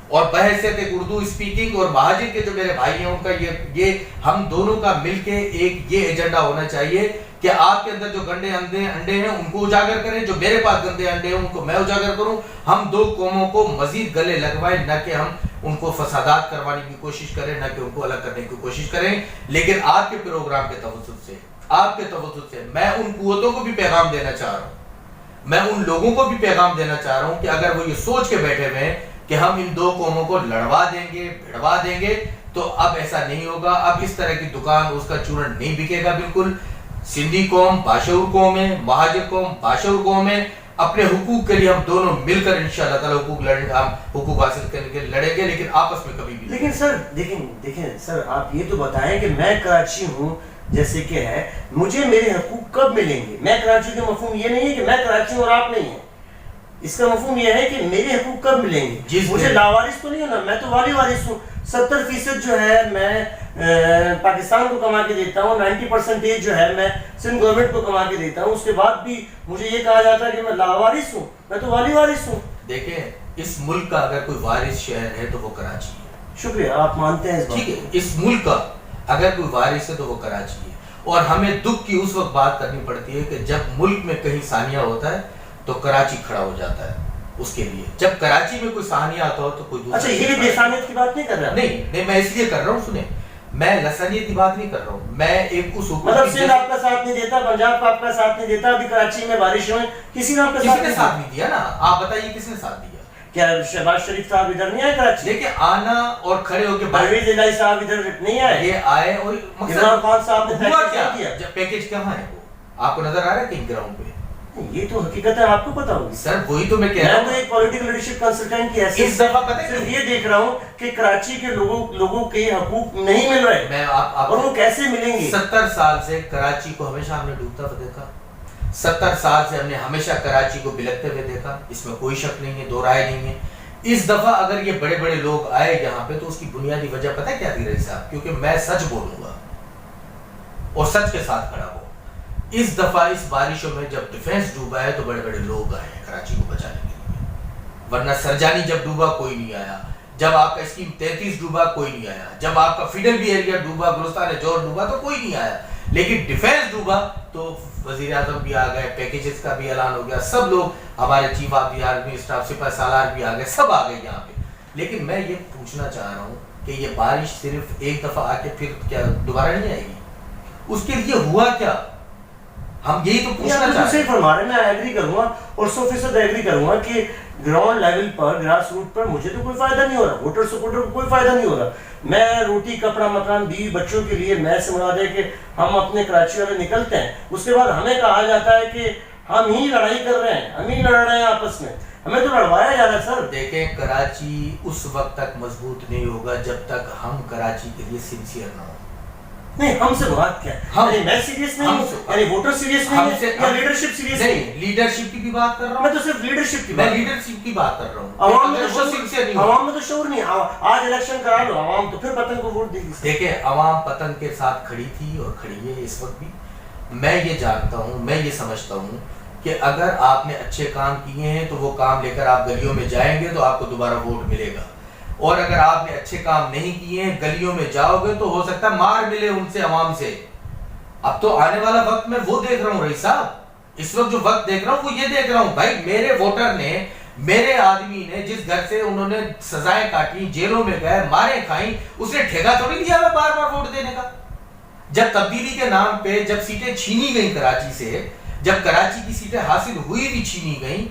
اور بحیثیت ایک اردو اسپیکنگ اور مہاجر کے جو میرے بھائی ہیں ان کا یہ ہم دونوں کا مل کے ایک یہ ایجنڈا ہونا چاہیے کہ آپ کے اندر جو گندے انڈے ہیں ان کو اجاگر کریں، جو میرے پاس گندے انڈے ہیں ان کو میں اجاگر کروں. ہم دو قوموں کو مزید گلے لگوائیں، نہ کہ ہم ان کو فسادات کروانے کی کوشش کریں، نہ کہ ان کو الگ کرنے کی کوشش کریں. لیکن آپ کے پروگرام کے توسط سے، آپ کے توسط سے میں ان قوتوں کو بھی پیغام دینا چاہ رہا ہوں، میں ان لوگوں کو بھی پیغام دینا چاہ رہا ہوں کہ اگر وہ یہ سوچ کے بیٹھے ہوئے ہیں کہ ہم ان دو قوموں کو لڑوا دیں گے، بھڑوا دیں گے، تو اب ایسا نہیں ہوگا. اب اس طرح کی دکان، اس کا چورن نہیں بکے گا. بالکل سندھی قوم باشعور قوم ہے، مہاجر قوم باشعور قوم ہے. اپنے حقوق کے لیے ہم دونوں مل کر انشاءاللہ تعالیٰ حقوق حاصل کرنے کے لیے لڑیں گے، لیکن آپس میں کبھی بھی. لیکن سر دیکھیں سر، آپ یہ تو بتائیں کہ میں کراچی ہوں جیسے کہ ہے، مجھے میرے حقوق کب ملیں گے؟ میں کراچی کا مفہوم یہ نہیں ہے کہ میں کراچی ہوں اور آپ نہیں ہیں. اس کا مفہوم یہ ہے کہ میرے حقوق کب ملیں گے؟ مجھے لاوارث تو نہیں ہونا، میں تو والی وارث ہوں. 70% جو ہے میں پاکستان کو کما کے دیتا ہوں، 90% جو ہے میں سندھ گورنمنٹ کو کما کے دیتا ہوں. اس کے بعد بھی مجھے یہ کہا جاتا ہے کہ میں لاوارث ہوں، میں تو والی وارث ہوں. دیکھیں، اس ملک کا اگر کوئی وارث شہر ہے تو وہ کراچی ہے. شکریہ، آپ مانتے ہیں اس بات. ٹھیک ہے، اس ملک کا اگر کوئی وارث ہے تو وہ کراچی ہے. اور ہمیں دکھ کی اس وقت بات کرنی پڑتی ہے کہ جب ملک میں کہیں ثانیہ ہوتا ہے تو کراچی کھڑا ہو جاتا ہے اس کے لیے. جب کراچی میں کوئی ثانیہ آتا ہو تو کوئی دوسرا. اچھا، یہ بھی لسانیت کی بات نہیں کر رہا. نہیں، میں اس لیے کر رہا ہوں، سنیں، میں لسانیت کی بات نہیں کر رہا ہوں. میں ایک اس حکومت مطلب سندھ آپ کا ساتھ نہیں دیتا، پنجاب آپ کا ساتھ نہیں دیتا، ابھی کراچی میں بارش ہوئی، کسی نے آپ کا ساتھ نہیں دیا نا. آپ بتائیے کس نے ساتھ دیا؟ کیا شہباز شریف صاحب ادھر نہیں آئے کراچی؟ دیکھیں، آنا اور کھڑے ہو کے پرویز الہی صاحب ادھر نہیں آئے؟ یہ آئے اور عمران خان صاحب نے کیا جب پیکیج کہاں ہے وہ آپ کو نظر آ رہا ہے کہیں گراؤنڈ پہ؟ یہ تو حقیقت ہے، آپ کو پتا ہوگی. سر وہی تو میں کہہ رہا ہوں. میں تو ایک پولیٹیکل لیڈرشپ کنسلٹنٹ کی حیثیت اس دفعہ پتہ ہے صرف یہ دیکھ رہا ہوں کہ کراچی کے لوگوں کے حقوق نہیں مل رہے. میں اور وہ کیسے ملیں گے؟ 70 سال سے کراچی کو ہمیشہ ہم نے ڈوبتا ہوا دیکھا. 70 سال سے ہم نے ہمیشہ کراچی کو بلکتے ہوئے دیکھا. اس میں کوئی شک نہیں ہے، دو رائے نہیں ہے. اس دفعہ اگر یہ بڑے بڑے لوگ آئے یہاں پہ تو اس کی بنیادی وجہ پتہ ہے کیا تھی رئیس صاحب؟ کیونکہ میں سچ بولوں گا اور سچ کے ساتھ کھڑا ہوں. اس دفعہ اس بارشوں میں جب ڈیفینس ڈوبا ہے تو بڑے بڑے لوگ آئے ہیں کراچی کو بچانے کے لیے. ورنہ سرجانی جب ڈوبا کوئی نہیں آیا، جب آپ کا اسکیم 33 ڈوبا کوئی نہیں آیا، جب آپ کا فیڈر بھی ایریا ڈوبا، گلستان جوہر ڈوبا تو کوئی نہیں آیا. لیکن ڈیفینس ڈوبا تو وزیر اعظم بھی آ گئے، پیکیجز کا بھی اعلان ہو گیا، سب لوگ، ہمارے chief of the army staff سپہ سالار بھی آ گئے، سب آ گئے یہاں پہ. لیکن میں یہ پوچھنا چاہ رہا ہوں کہ یہ بارش صرف ایک دفعہ آ کے پھر کیا دوبارہ نہیں آئے گی؟ اس کے لیے ہوا کیا؟ ہم یہی تو پوچھنا چاہتے ہیں. صحیح فرما رہے ہیں، میں ایگری کروں گا اور 100% ایگری کروں گا کہ گراؤنڈ لیول پر، گراس روٹ پر مجھے تو کوئی فائدہ نہیں ہو رہا، ووٹر سپورٹر کو کوئی فائدہ نہیں ہو رہا. میں روٹی کپڑا مکان بیوی بچوں کے لیے میں سے مراد ہے کہ ہم اپنے کراچی والے نکلتے ہیں، اس کے بعد ہمیں کہا جاتا ہے کہ ہم ہی لڑائی کر رہے ہیں، ہم ہی لڑ رہے ہیں آپس میں. ہمیں تو لڑوایا جا رہا ہے سر. دیکھیں، کراچی اس وقت تک مضبوط نہیں ہوگا جب تک ہم کراچی کے لیے سنسیئر نہ ہوں. نہیں، ہم سے مراد کیا ہے؟ میں سیریس نہیں ہوں، یعنی ووٹر سیریس نہیں ہے یا لیڈرشپ سیریس نہیں ہے؟ لیڈرشپ کی بھی بات کر رہا ہوں. میں تو صرف لیڈرشپ کی بات کر رہا ہوں. عوام میں تو شعور نہیں. آج الیکشن کرا لو، عوام تو پھر پتن کو ووٹ دے گی. دیکھیں، عوام پتن کے ساتھ کھڑی تھی اور کھڑی ہے اس وقت بھی. میں یہ جانتا ہوں، میں یہ سمجھتا ہوں کہ اگر آپ نے اچھے کام کیے ہیں تو وہ کام لے کر آپ گلیوں میں جائیں گے تو آپ کو دوبارہ ووٹ ملے گا. اور اگر آپ نے اچھے کام نہیں کیے ہیں، گلیوں میں جاؤ گے تو ہو سکتا ہے مار ملے ان سے، عوام سے. اب تو آنے والا وقت میں وہ دیکھ رہا ہوں رئیس صاحب، اس وقت جو وقت دیکھ رہا ہوں وہ یہ دیکھ رہا ہوں بھائی میرے ووٹر نے، میرے آدمی نے جس گھر سے انہوں نے سزائیں کاٹی، جیلوں میں گئے، ماریں کھائیں، اس نے ٹھیکہ تھوڑی لیا ہے بار بار ووٹ دینے کا. جب تبدیلی کے نام پہ جب سیٹیں چھینی گئیں کراچی سے، جب کراچی کی سیٹیں حاصل ہوئی بھی چھینی گئیں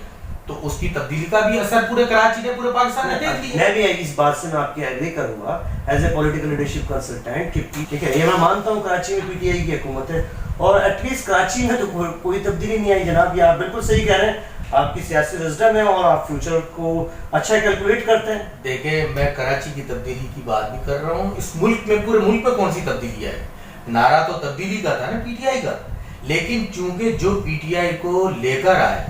تو اس کی تبدیلی کا بھی اثر پورے کراچی نے، پورے پاکستان نے دیکھ لیا. میں بھی اس بات سے میں آپ کی ایگری کروں گا as a political leadership consultant کہ ٹھیک ہے، یہ میں مانتا ہوں کراچی میں پی ٹی آئی کی حکومت ہے اور ایٹ لیسٹ کراچی میں تو کوئی تبدیلی نہیں آئی جناب. یہ آپ بالکل صحیح کہہ رہے ہیں, آپ کی سیاسی وزڈم ہے اور آپ فیوچر کو اچھا کیلکولیٹ کرتے ہیں. دیکھیں میں کراچی کی تبدیلی کی بات بھی کر رہا ہوں, اس ملک میں پورے ملک میں کون سی تبدیلی آئی؟ نعرہ تو تبدیلی کا تھا نا پی ٹی آئی کا, لیکن چونکہ جو پی ٹی آئی کو لے کر آئے,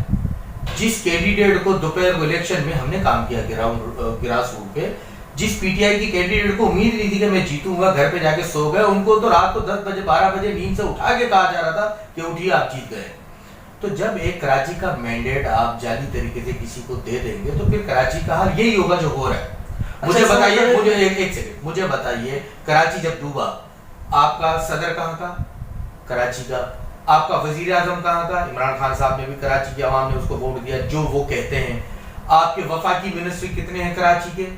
جس کینڈیڈیٹ کو دوپہر کو الیکشن میں ہم نے کام کیا گراس روٹ پہ, جس پی ٹی آئی کی کینڈیڈیٹ کو امید نہیں تھی کہ میں جیتوں گا, گھر پہ جا کے سو گئے, ان کو تو رات کو 10 بجے 12 بجے نیند سے اٹھا کے کہا جا رہا تھا کہ اٹھیے آپ جیت گئے. تو جب ایک کراچی کا مینڈیٹ آپ جعلی طریقے سے کسی کو دے دیں گے تو پھر کراچی کا حال یہی ہوگا جو ہو رہا ہے. مجھے بتائیے, مجھے ایک سیکنڈ, مجھے بتائیے کراچی جب ڈوبا آپ کا صدر کہاں کا؟ کراچی کا. آپ کا وزیر اعظم کہاں کا؟ عمران خان صاحب نے بھی کراچی کی عوام نے اس کو ووٹ دیا جو وہ کہتے ہیں. آپ کے وفاقی منسٹر کتنے ہیں کراچی کے؟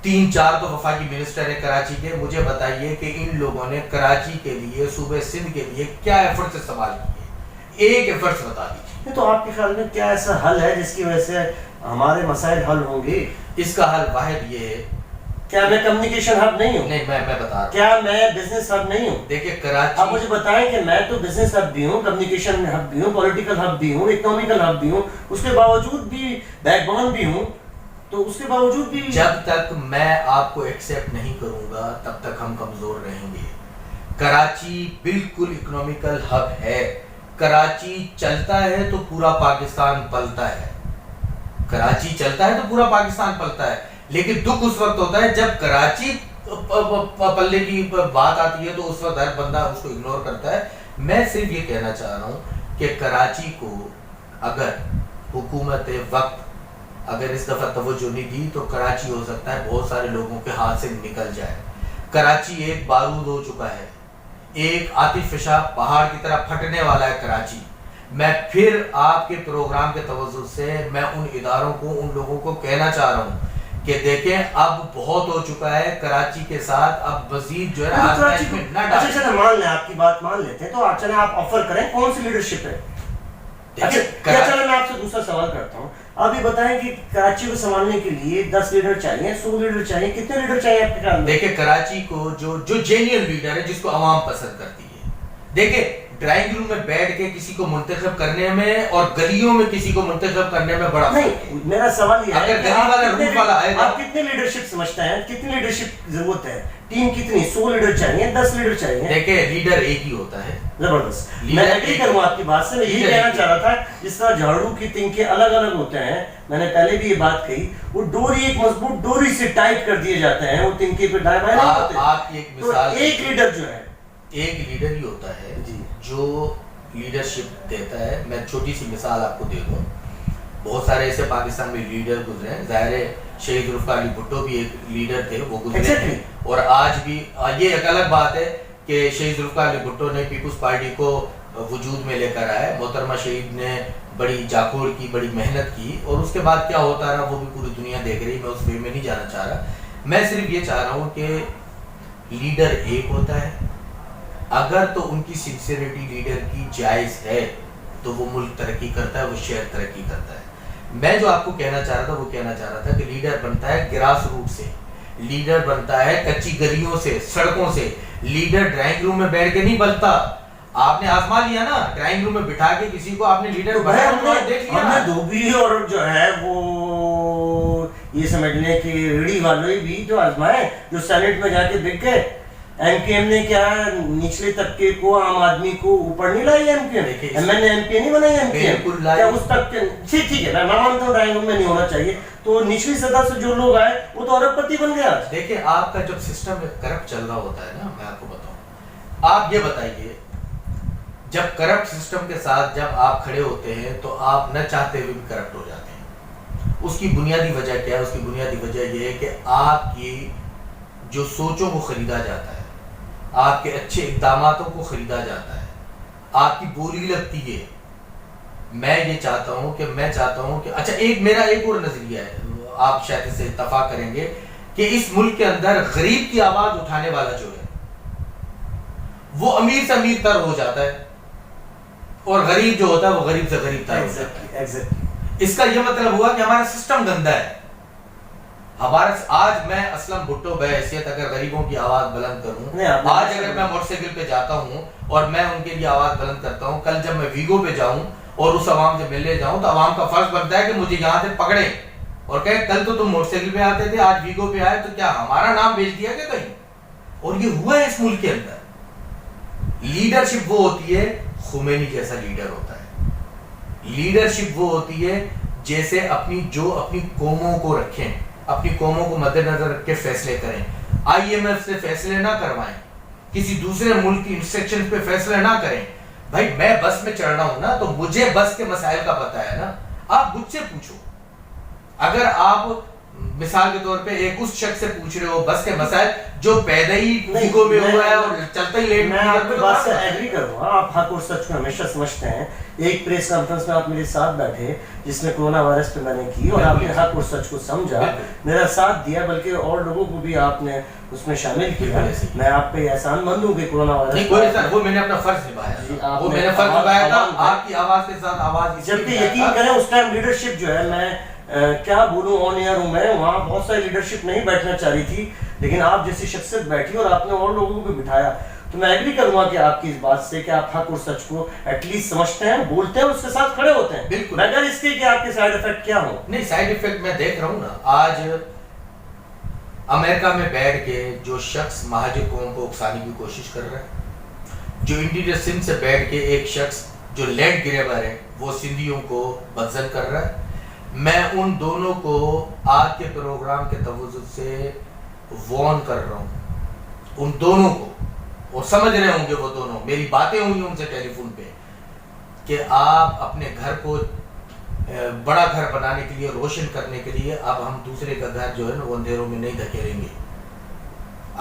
3-4 تو وفاقی منسٹر ہیں کراچی کے. مجھے بتائیے کہ ان لوگوں نے کراچی کے لیے, صوبہ سندھ کے لیے کیا ایفرٹ سے سوال کیے؟ ایک ایفرٹ بتا دیجیے. تو آپ کے خیال میں کیا ایسا حل ہے جس کی وجہ سے ہمارے مسائل حل ہوں گے؟ اس کا حل واحد یہ ہے. کیا میں کمیونیکیشن ہب نہیں ہوں؟ نہیں, میں بتا رہا ہوں. کیا میں بزنس ہب نہیں ہوں؟ دیکھیں کراچی, آپ مجھے بتائیں کہ میں تو بزنس ہب بھی ہوں, کمیونیکیشن ہب بھی ہوں, پولیٹیکل ہب بھی ہوں, اکنامیکل ہب بھی ہوں, اس کے باوجود بھی بیک بون بھی ہوں, تو اس کے باوجود بھی جب تک میں آپ کو ایکسیپٹ نہیں کروں گا تب تک ہم کمزور رہیں گے. کراچی بالکل اکنامیکل ہب ہے. کراچی چلتا ہے تو پورا پاکستان پلتا ہے. کراچی چلتا ہے تو پورا پاکستان پلتا ہے. لیکن دکھ اس وقت ہوتا ہے جب کراچی پلنے کی بات آتی ہے تو اس وقت ہر بندہ اس کو اگنور کرتا ہے. میں صرف یہ کہنا چاہ رہا ہوں کہ کراچی کو اگر حکومت وقت اگر اس دفعہ توجہ نہیں دی تو کراچی ہو سکتا ہے بہت سارے لوگوں کے ہاتھ سے نکل جائے. کراچی ایک بارود ہو چکا ہے, ایک آتش فشاں پہاڑ کی طرح پھٹنے والا ہے کراچی. میں پھر آپ کے پروگرام کے توجہ سے میں ان اداروں کو, ان لوگوں کو کہنا چاہ رہا ہوں کہ دیکھیں اب بہت ہو چکا ہے کراچی کے ساتھ, اب مزید جو ہے کراچی میں نہ ڈالیں. اچھا مان لیں, آپ کی بات مان لیتے ہیں, تو چلیں آپ آفر کریں کون سی لیڈرشپ ہے. اچھا چلیں میں آپ سے دوسرا سوال کرتا ہوں. آپ یہ بتائیں کہ کراچی کو سنبھالنے کے لیے 10 لیڈر چاہیے, 100 لیڈر چاہیے, کتنے لیڈر چاہیے آپ کے خیال میں؟ دیکھیں کراچی کو جو جینیئن لیڈر ہے جس کو عوام پسند کرتی ہے. دیکھیں ڈرائنگ روم میں بیٹھ کے کسی کو منتخب کرنے میں اور گلیوں میں کسی کو منتخب کرنے میں بڑا فرق ہے. میرا سوال یہ ہے اگر گلی والا روٹ والا آئے گا, آپ کتنے لیڈرشپ سمجھتے ہیں, کتنی لیڈرشپ ضرورت ہے, ٹیم کتنی, 100 لیڈر چاہیے, 10 لیڈر چاہیے؟ دیکھیں لیڈر ایک ہی ہوتا ہے. زبردست, میں ایگری کروں آپ کی بات سے. میں یہی کہنا چاہ رہا تھا جس طرح جھاڑو کی تنکے الگ الگ ہوتے ہیں, میں نے پہلے بھی یہ بات کہی, وہ ڈوری ایک مضبوط ڈوری سے ٹائٹ کر دیے جاتے ہیں, وہ تنکے پہ دائیں بائیں نہیں ہوتے. آپ ایک مثال, ایک لیڈر جو ہے, ایک لیڈر ہی ہوتا ہے جو لیڈرشپ دیتا ہے. میں چھوٹی سی مثال آپ کو دے دوں, بہت سارے ایسے پاکستان میں لیڈر گزرے ہیں. ظاہر ہے شہید ذوالفقار علی بھٹو بھی ایک لیڈر تھے, وہ گزرے ہیں, اور آج بھی یہ ایک الگ بات ہے کہ شہید ذوالفقار علی بھٹو نے پیپلز پارٹی کو وجود میں لے کر آئے. محترمہ شہید نے بڑی جاکھوڑ کی, بڑی محنت کی, اور اس کے بعد کیا ہوتا رہا وہ بھی پوری دنیا دیکھ رہی. میں اس وے میں نہیں جانا چاہ رہا. میں صرف یہ چاہ رہا ہوں کہ لیڈر ایک ہوتا ہے, اگر تو ان کی سنسیئرٹی لیڈر کی جائز ہے تو وہ ملک ترقی کرتا ہے, وہ شہر ترقی کرتا ہے. میں جو آپ کو کہنا چاہ رہا تھا وہ کہنا چاہ رہا تھا کہ لیڈر بنتا ہے گراس روٹ سے, لیڈر بنتا ہے کچی گلیوں سے, سڑکوں سے. لیڈر ڈرائنگ روم میں بیٹھ کے نہیں بنتا. آپ نے آزما لیا نا, ڈرائنگ روم میں بٹھا کے کسی کو آپ نے لیڈر بنایا, ہم نے دھوبی اور جو ہے وہ یہ سمجھ لیں کہ ریڑھی والے بھی جو آزمائے, جو سینٹ میں جا کے بک گئے. ایم پی ایم نے کیا نچلے طبقے کو, عام آدمی کو اوپر نہیں لائی. ایم پی ایم نے ایم پی ایم نہیں بنائی. ایم پی ایم کیا اس طبقے, ٹھیک ہے میں مانتا ہوں ڈرائنگ روم میں نہیں ہونا چاہیے, تو نچلی سطح سے جو لوگ آئے وہ تو ارب پتی بن گیا. دیکھیں آپ کا جب سسٹم کرپٹ چل رہا ہوتا ہے نا, میں آپ کو بتاؤں, آپ یہ بتائیے جب کرپٹ سسٹم کے ساتھ جب آپ کھڑے ہوتے ہیں تو آپ نہ چاہتے ہوئے بھی کرپٹ ہو جاتے ہیں. اس کی بنیادی وجہ کیا ہے؟ اس کی بنیادی وجہ یہ ہے کہ آپ کی جو سوچوں کو خریدا جاتا ہے, آپ کے اچھے اقداماتوں کو خریدا جاتا ہے, آپ کی بولی لگتی ہے. میں یہ چاہتا ہوں کہ اچھا میرا ایک اور نظریہ ہے, آپ شاید اس سے اتفاق کریں گے کہ اس ملک کے اندر غریب کی آواز اٹھانے والا جو ہے وہ امیر سے امیر تر ہو جاتا ہے, اور غریب جو ہوتا ہے وہ غریب سے غریب تر ہو جاتا ہے. اس کا یہ مطلب ہوا کہ ہمارا سسٹم گندا ہے. ہمارا آج میں اسلم بھٹو بحیثیت اگر غریبوں کی آواز بلند کروں، آج اگر میں موٹر سائیکل پہ جاتا ہوں اور میں ان کے لیے آواز بلند کرتا ہوں، کل جب میں ویگو پہ جاؤں اور اس عوام سے ملنے جاؤں تو عوام کا فرض بنتا ہے کہ مجھے یہاں سے پکڑیں اور کہیں کل تو تم موٹر سائیکل پہ آتے تھے، آج ویگو پہ آئے، تو کیا ہمارا نام بیچ دیا کہ کہیں؟ اور یہ ہوا ہے اس ملک کے اندر۔ لیڈرشپ وہ ہوتی ہے، خمینی جیسا لیڈر ہوتا ہے۔ لیڈرشپ وہ ہوتی ہے جیسے اپنی قوموں کو رکھیں، اپنی قوموں کو مد نظر رکھ کے فیصلے کریں، آئی ایم ایف سے فیصلے نہ کروائیں، کسی دوسرے ملک کی انسٹرکشن پہ فیصلے نہ کریں۔ بھائی میں بس میں چڑھ رہا ہوں نا، تو مجھے بس کے مسائل کا پتہ ہے نا، آپ مجھ سے پوچھو۔ اگر آپ مثال کے طور پہ ایک اس شخص سے پوچھ رہے ہو بس کے مسائل جو پیدا ہی ویگو میں ہوا ہے اور چلتا ہی لیٹ، میں آپ کی بات سے ایگری کروں گا، آپ حق اور سچ کو ہمیشہ سمجھتے ہیں۔ ایک پریس کانفرنس میں آپ میرے ساتھ بیٹھے جس میں کورونا وائرس پہ میں نے کی، اور آپ نے حق اور سچ کو سمجھا، میرا ساتھ دیا، بلکہ اور لوگوں کو بھی آپ نے اس میں شامل کیا۔ میں آپ پہ احسان مند ہوں کہ کورونا وائرس، وہ میں نے اپنا فرض نبھایا، وہ میں نے فرض نبھایا تھا آپ کی آواز کے ساتھ آواز۔ جبکہ یقین کریں اس ٹائم لیڈرشپ جو ہے، میں کیا بولوں، آن ایئر ہوں میں، وہاں بہت ساری لیڈرشپ نہیں بیٹھنا چاہ رہی تھی، لیکن آپ جیسی شخصیت بیٹھی اور آپ نے اور لوگوں کو بٹھایا، تو میں ایگری کروں گا کہ آپ کی اس بات سے کہ آپ حق اور سچ کو ایٹ لیسٹ سمجھتے ہیں، بولتے ہیں، اس کے ساتھ کھڑے ہوتے ہیں، بالکل، مگر اس کے کہ آپ کے سائیڈ افیکٹ کیا ہوں۔ نہیں، سائیڈ افیکٹ میں دیکھ رہا ہوں نا، آج امریکہ میں بیٹھ کے جو شخص مہاجر قوم کو اکسانے کی کوشش کر رہا ہے، جو انٹیریئر سندھ سے بیٹھ کے ایک شخص جو لینڈ گریبر ہے وہ سندھیوں کو بدزن کر رہا ہے، میں ان دونوں کو آج کے پروگرام کے توجہ سے وارن کر رہا ہوں، ان دونوں کو، اور سمجھ رہے ہوں گے وہ دونوں، میری باتیں ہوئی ان سے ٹیلی فون پہ، کہ آپ اپنے گھر کو بڑا گھر بنانے کے لیے، روشن کرنے کے لیے، اب ہم دوسرے کا گھر جو ہے نا وہ اندھیروں میں نہیں دھکیلیں گے۔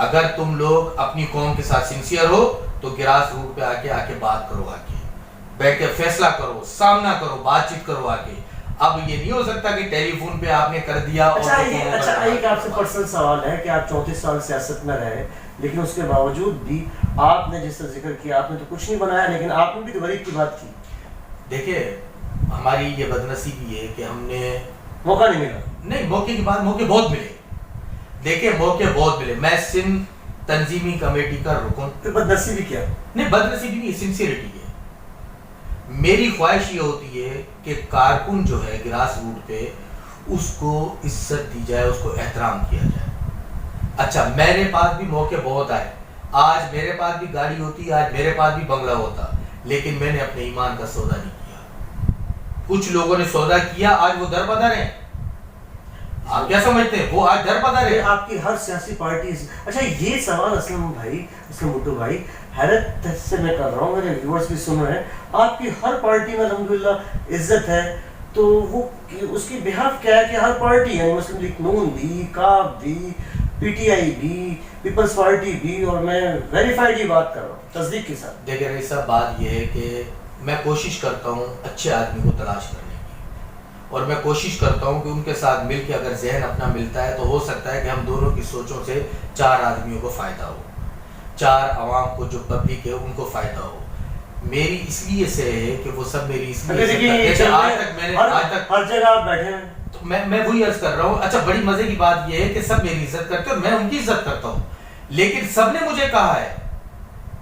اگر تم لوگ اپنی قوم کے ساتھ سنسیئر ہو تو گراس روٹ پہ آ کے بات کرو، آ کے بیٹھ کے فیصلہ کرو، سامنا کرو، بات چیت کرو آ کے۔ اب یہ نہیں ہو سکتا کہ ٹیلی فون پہ آپ نے کر دیا۔ اچھا ایک آپ سے پرسنل سوال ہے کہ آپ 34 سال سیاست میں رہے، لیکن اس کے باوجود بھی آپ نے جس طرح ذکر کیا، آپ نے تو کچھ نہیں بنایا، لیکن آپ نے بھی تو غریب کی بات کی۔ دیکھیے ہماری یہ بدنصیبی ہے کہ ہم نے موقع نہیں ملا۔ نہیں، موقع کی بات، موقع بہت ملے، دیکھیں موقع بہت ملے۔ میں سندھ تنظیمی کمیٹی کا رکن، بدنصیبی کیا؟ نہیں بدنصیبی نہیں، سنسیئرٹی ہے۔ میری خواہش یہ ہوتی ہے کہ کارکن جو ہے گراس روٹ پہ، اس کو عزت دی جائے، اس کو احترام کیا جائے۔ اچھا میرے پاس بھی موقع بہت آئے، آج میرے پاس بھی گاڑی ہوتی، آج میرے پاس بھی بنگلہ ہوتا، لیکن میں نے اپنے ایمان کا سودا نہیں کیا۔ کچھ لوگوں نے سودا کیا، آج وہ در بدر ہیں۔ آپ کیا سمجھتے ہیں وہ آج در بدر ہیں؟ آپ کی ہر سیاسی پارٹی، اچھا یہ سوال اسلم بھٹو بھائی حیرت سے میں کر رہا ہوں، میرے ویورز بھی سن رہے ہیں، آپ کی ہر پارٹی میں الحمدللہ عزت ہے، تو وہ اس کی بہاف کیا ہے کہ ہر پارٹی، یعنی مسلم لیگ نون بھی، کاف بھی، پی ٹی آئی بھی، پیپلز پارٹی بھی، اور میں ویریفائڈ یہ بات کر رہا ہوں تصدیق کے ساتھ۔ دیکھیں رئیس صاحب، بات یہ ہے کہ میں کوشش کرتا ہوں اچھے آدمی کو تلاش کرنے کی، اور میں کوشش کرتا ہوں کہ ان کے ساتھ مل کے اگر ذہن اپنا ملتا ہے تو ہو سکتا ہے کہ ہم دونوں کی سوچوں سے 4 آدمیوں کو فائدہ ہو، 4 عوام کو جو پبلک ہے ان کو فائدہ ہو۔ میری اس لیے سے ہے کہ وہ سب میری اس لیے ہر جگہ آپ بیٹھے ہیں، میں وہی عرض کر رہا ہوں۔ اچھا بڑی مزے کی بات یہ ہے کہ سب میری عزت کرتے ہیں اور میں ان کی عزت کرتا ہوں، لیکن سب نے مجھے کہا ہے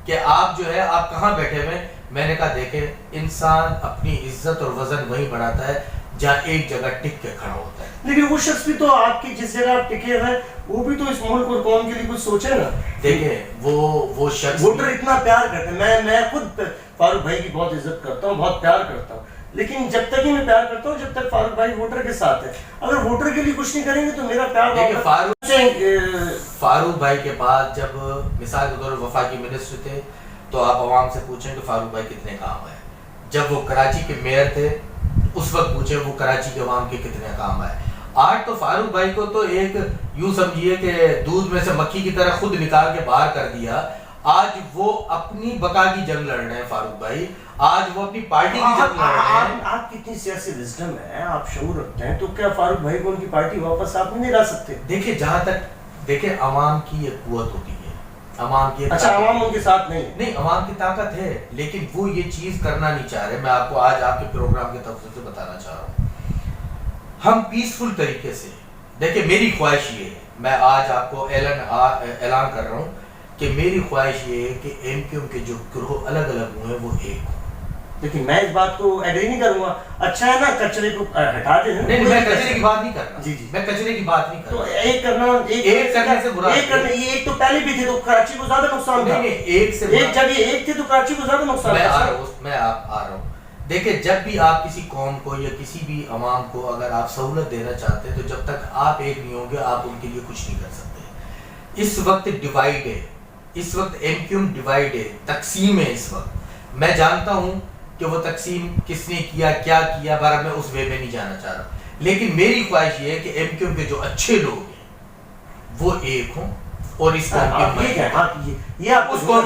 کہ آپ جو ہے آپ کہاں بیٹھے ہوئے؟ میں نے کہا دیکھیں انسان اپنی عزت اور وزن وہیں بڑھاتا ہے جہاں ایک جگہ ٹک کے کھڑا ہوتا ہے۔ لیکن وہ شخص بھی تو آپ کی جس جگہ آپ ٹکے ہوئے وہ بھی تو اس ملک اور قوم کے لیے کچھ سوچے نا۔ دیکھیں وہ شخص ووٹر اتنا پیار کرتے ہیں، میں خود فاروق بھائی کی بہت عزت کرتا ہوں، بہت پیار کرتا ہوں، لیکن جب تک ہی میں پیار کرتا ہوں جب تک فاروق بھائی ووٹر کے ساتھ ہے۔ اگر ووٹر کے لیے کچھ نہیں کریں گے تو میرا پیار، دیکھیں فاروق بھائی کے بعد جب مثال کے طور پر وفاقی منسٹر تھے تو آپ عوام سے پوچھیں کہ فاروق بھائی کتنے کام آئے، جب وہ کراچی کے میئر تھے اس وقت پوچھیں وہ کراچی کے عوام کے کتنے کام آئے۔ آج تو فاروق بھائی کو تو ایک یوں سمجھیے کہ دودھ میں سے مکھی کی طرح خود نکال کے باہر کر دیا۔ آج وہ اپنی بقا کی جنگ لڑ رہے ہیں فاروق بھائی، آج وہ اپنی پارٹی کی جنگ لڑ رہے ہیں۔ آپ کی اتنی سیاسی وزڈم ہے، آپ شعور رکھتے ہیں، تو کیا فاروق بھائی کو ان کی پارٹی واپس آپ نہیں لا سکتے؟ دیکھیں جہاں تک دیکھیں عوام کی ایک قوت ہوتی ہے، عوام کی، اچھا عوام ان کے ساتھ نہیں، عوام کی طاقت ہے، لیکن وہ یہ چیز کرنا نہیں چاہ رہے۔ میں آپ کو آج آپ کے پروگرام کے تفصیل سے بتانا چاہ رہا ہوں، ہم پیسفل طریقے سے دیکھیں میری خواہش یہ ہے, میں آج آپ کو اعلان کر رہا ہوں کہ میری خواہش یہ ہے کہ ایم کیو ایم کے جو گروہ الگ الگ ہوئے ہیں وہ ایک ہوں. لیکن میں اس بات کو ایگری نہیں کروں گا. اچھا ہے نا کچرے کو ہٹا دیں. نہیں میں کچرے کی بات نہیں کر رہا. جی جی میں کچرے کی بات نہیں کر تو رہا. ایک کرنا ایک کرنے سے برا ایک کرنا یہ ایک تو پہلے بھی تھے تو کراچی کو زیادہ نقصان تھا. نہیں ایک سے ایک جب یہ ایک تھے تو کراچی کو زیادہ نقصان میں تھا. آ رہا ہوں. دیکھیں جب بھی آپ کسی قوم کو یا کسی بھی عوام کو اگر آپ سہولت دینا چاہتے ہیں تو جب تک آپ ایک نہیں ہوں گے آپ ان کے لیے کچھ نہیں کر سکتے. اس وقت ڈیوائڈ ہے, اس وقت ایم کیو ایم ڈیوائڈ ہے, تقسیم ہے اس وقت. میں جانتا ہوں کہ وہ تقسیم کس نے کیا کیا کیا, بارہ میں اس وے میں نہیں جانا چاہ رہا, لیکن میری خواہش یہ ہے کہ ایم کیو ایم کے جو اچھے لوگ ہیں وہ ایک ہوں اور اس قوم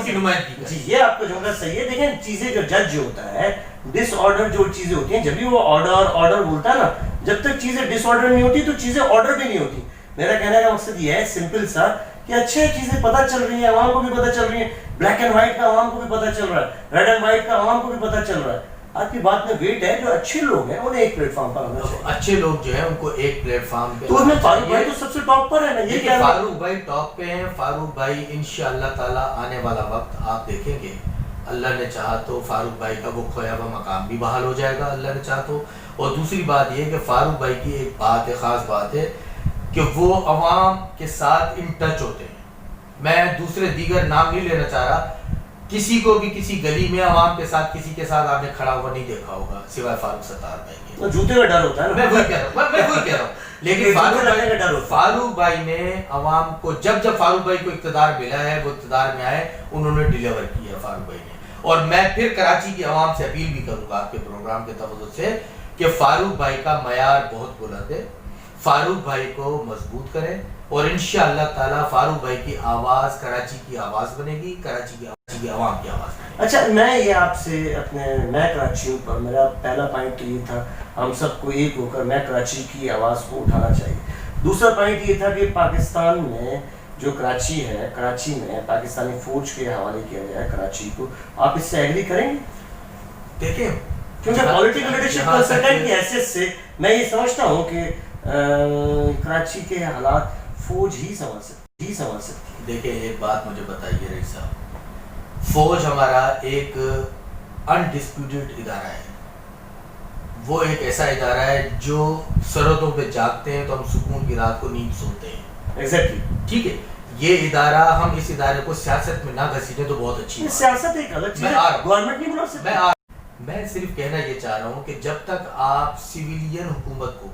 کی نمائندگی کریں. جی یہ آپ کا جملہ صحیح ہے. دیکھیں چیزیں جو جج جو ہوتا ہے ڈس آرڈر جو چیزیں ہوتی ہیں, جب بھی وہ آرڈر بولتا ہے نا, جب تک چیزیں ڈس آرڈر نہیں ہوتی تو چیزیں آرڈر بھی نہیں ہوتی. میرا کہنے کا مقصد یہ ہے سمپل سا کہ اچھے چیزیں پتہ چل رہی ہیں, عوام کو بھی پتہ چل رہی ہیں, بلیک اینڈ وائٹ کا عوام کو بھی پتہ چل رہا ہے, ریڈ اینڈ وائٹ کا عوام کو بھی پتہ چل رہا ہے. آپ کی بات میں ویٹ ہے, جو اچھے لوگ ہیں انہیں ایک پلیٹ فارم پر آنا چاہیے. اچھے لوگ جو ہیں ان کو ایک پلیٹ فارم پہ, تو اس میں فاروق بھائی تو سب سے ٹاپ پر ہے نا. یہ کیا فاروق بھائی ٹاپ پہ ہیں. فاروق بھائی انشاءاللہ تعالی آنے والا وقت آپ دیکھیں گے, اللہ نے چاہا تو فاروق بھائی کا وہ کھویا ہوا مقام بھی بحال ہو جائے گا, اللہ نے چاہا تو. اور دوسری بات یہ ہے کہ فاروق بھائی کی ایک بات ہے, خاص بات ہے کہ وہ عوام کے ساتھ ان ٹچ ہوتے ہیں. میں دوسرے دیگر نام نہیں لینا چاہ رہا, کسی کو بھی کسی گلی میں عوام کے ساتھ کسی کے ساتھ آپ نے کھڑا ہوا نہیں دیکھا ہوگا سوائے فاروق ستار بھائی کے. جوتے کا ڈر ہوتا ہے. میں وہی کہہ رہا ہوں لیکن فاروق بھائی نے عوام کو جب فاروق بھائی کو اقتدار ملا ہے, وہ اقتدار میں آئے, انہوں نے ڈیلیور کیا فاروق بھائی نے. اور میں پھر کراچی کی عوام سے اپیل بھی کروں گا آپ کے پروگرام کے توسط سے کہ فاروق بھائی کا معیار بہت بلند ہے, فاروق بھائی کو مضبوط کریں اور انشاءاللہ تعالی فاروق بھائی کی آواز کراچی کی آواز بنے گی, کراچی کی عوام کی آواز بنے گی. اچھا میں یہ آپ سے میں کراچی پر میرا پہلا پوائنٹ تو یہ تھا ہم سب کو ایک ہو کر میں کراچی کی آواز کو اٹھانا چاہیے. دوسرا پوائنٹ یہ تھا کہ پاکستان میں جو کراچی ہے, کراچی میں پاکستانی فوج کے حوالے کیا گیا ہے کراچی کو, آپ اس سے ایگری کریں گے؟ دیکھیں کیونکہ پولیٹیکل لیڈرشپ کنسلٹنٹ کی حیثیت سے میں یہ سمجھتا ہوں کہ کراچی کے حالات فوج ہی سنبھال سکتی. دیکھیں ایک بات مجھے بتائیے رئیس صاحب, فوج ہمارا ایک انڈسپیوٹڈ ادارہ ہے, وہ ایک ایسا ادارہ ہے جو سرحدوں پہ جاگتے ہیں تو ہم سکون کی رات کو نیند سوتے ہیں. ایگزیکٹلی ٹھیک ہے, یہ ادارہ ہم اس ادارے کو سیاست میں نہ گھسیٹیں تو بہت اچھی بات ہے. سیاست ایک الگ چیز ہے, گورنمنٹ نہیں بنا سکتی. میں صرف کہنا یہ چاہ رہا ہوں کہ جب تک آپ سیویلین حکومت کو,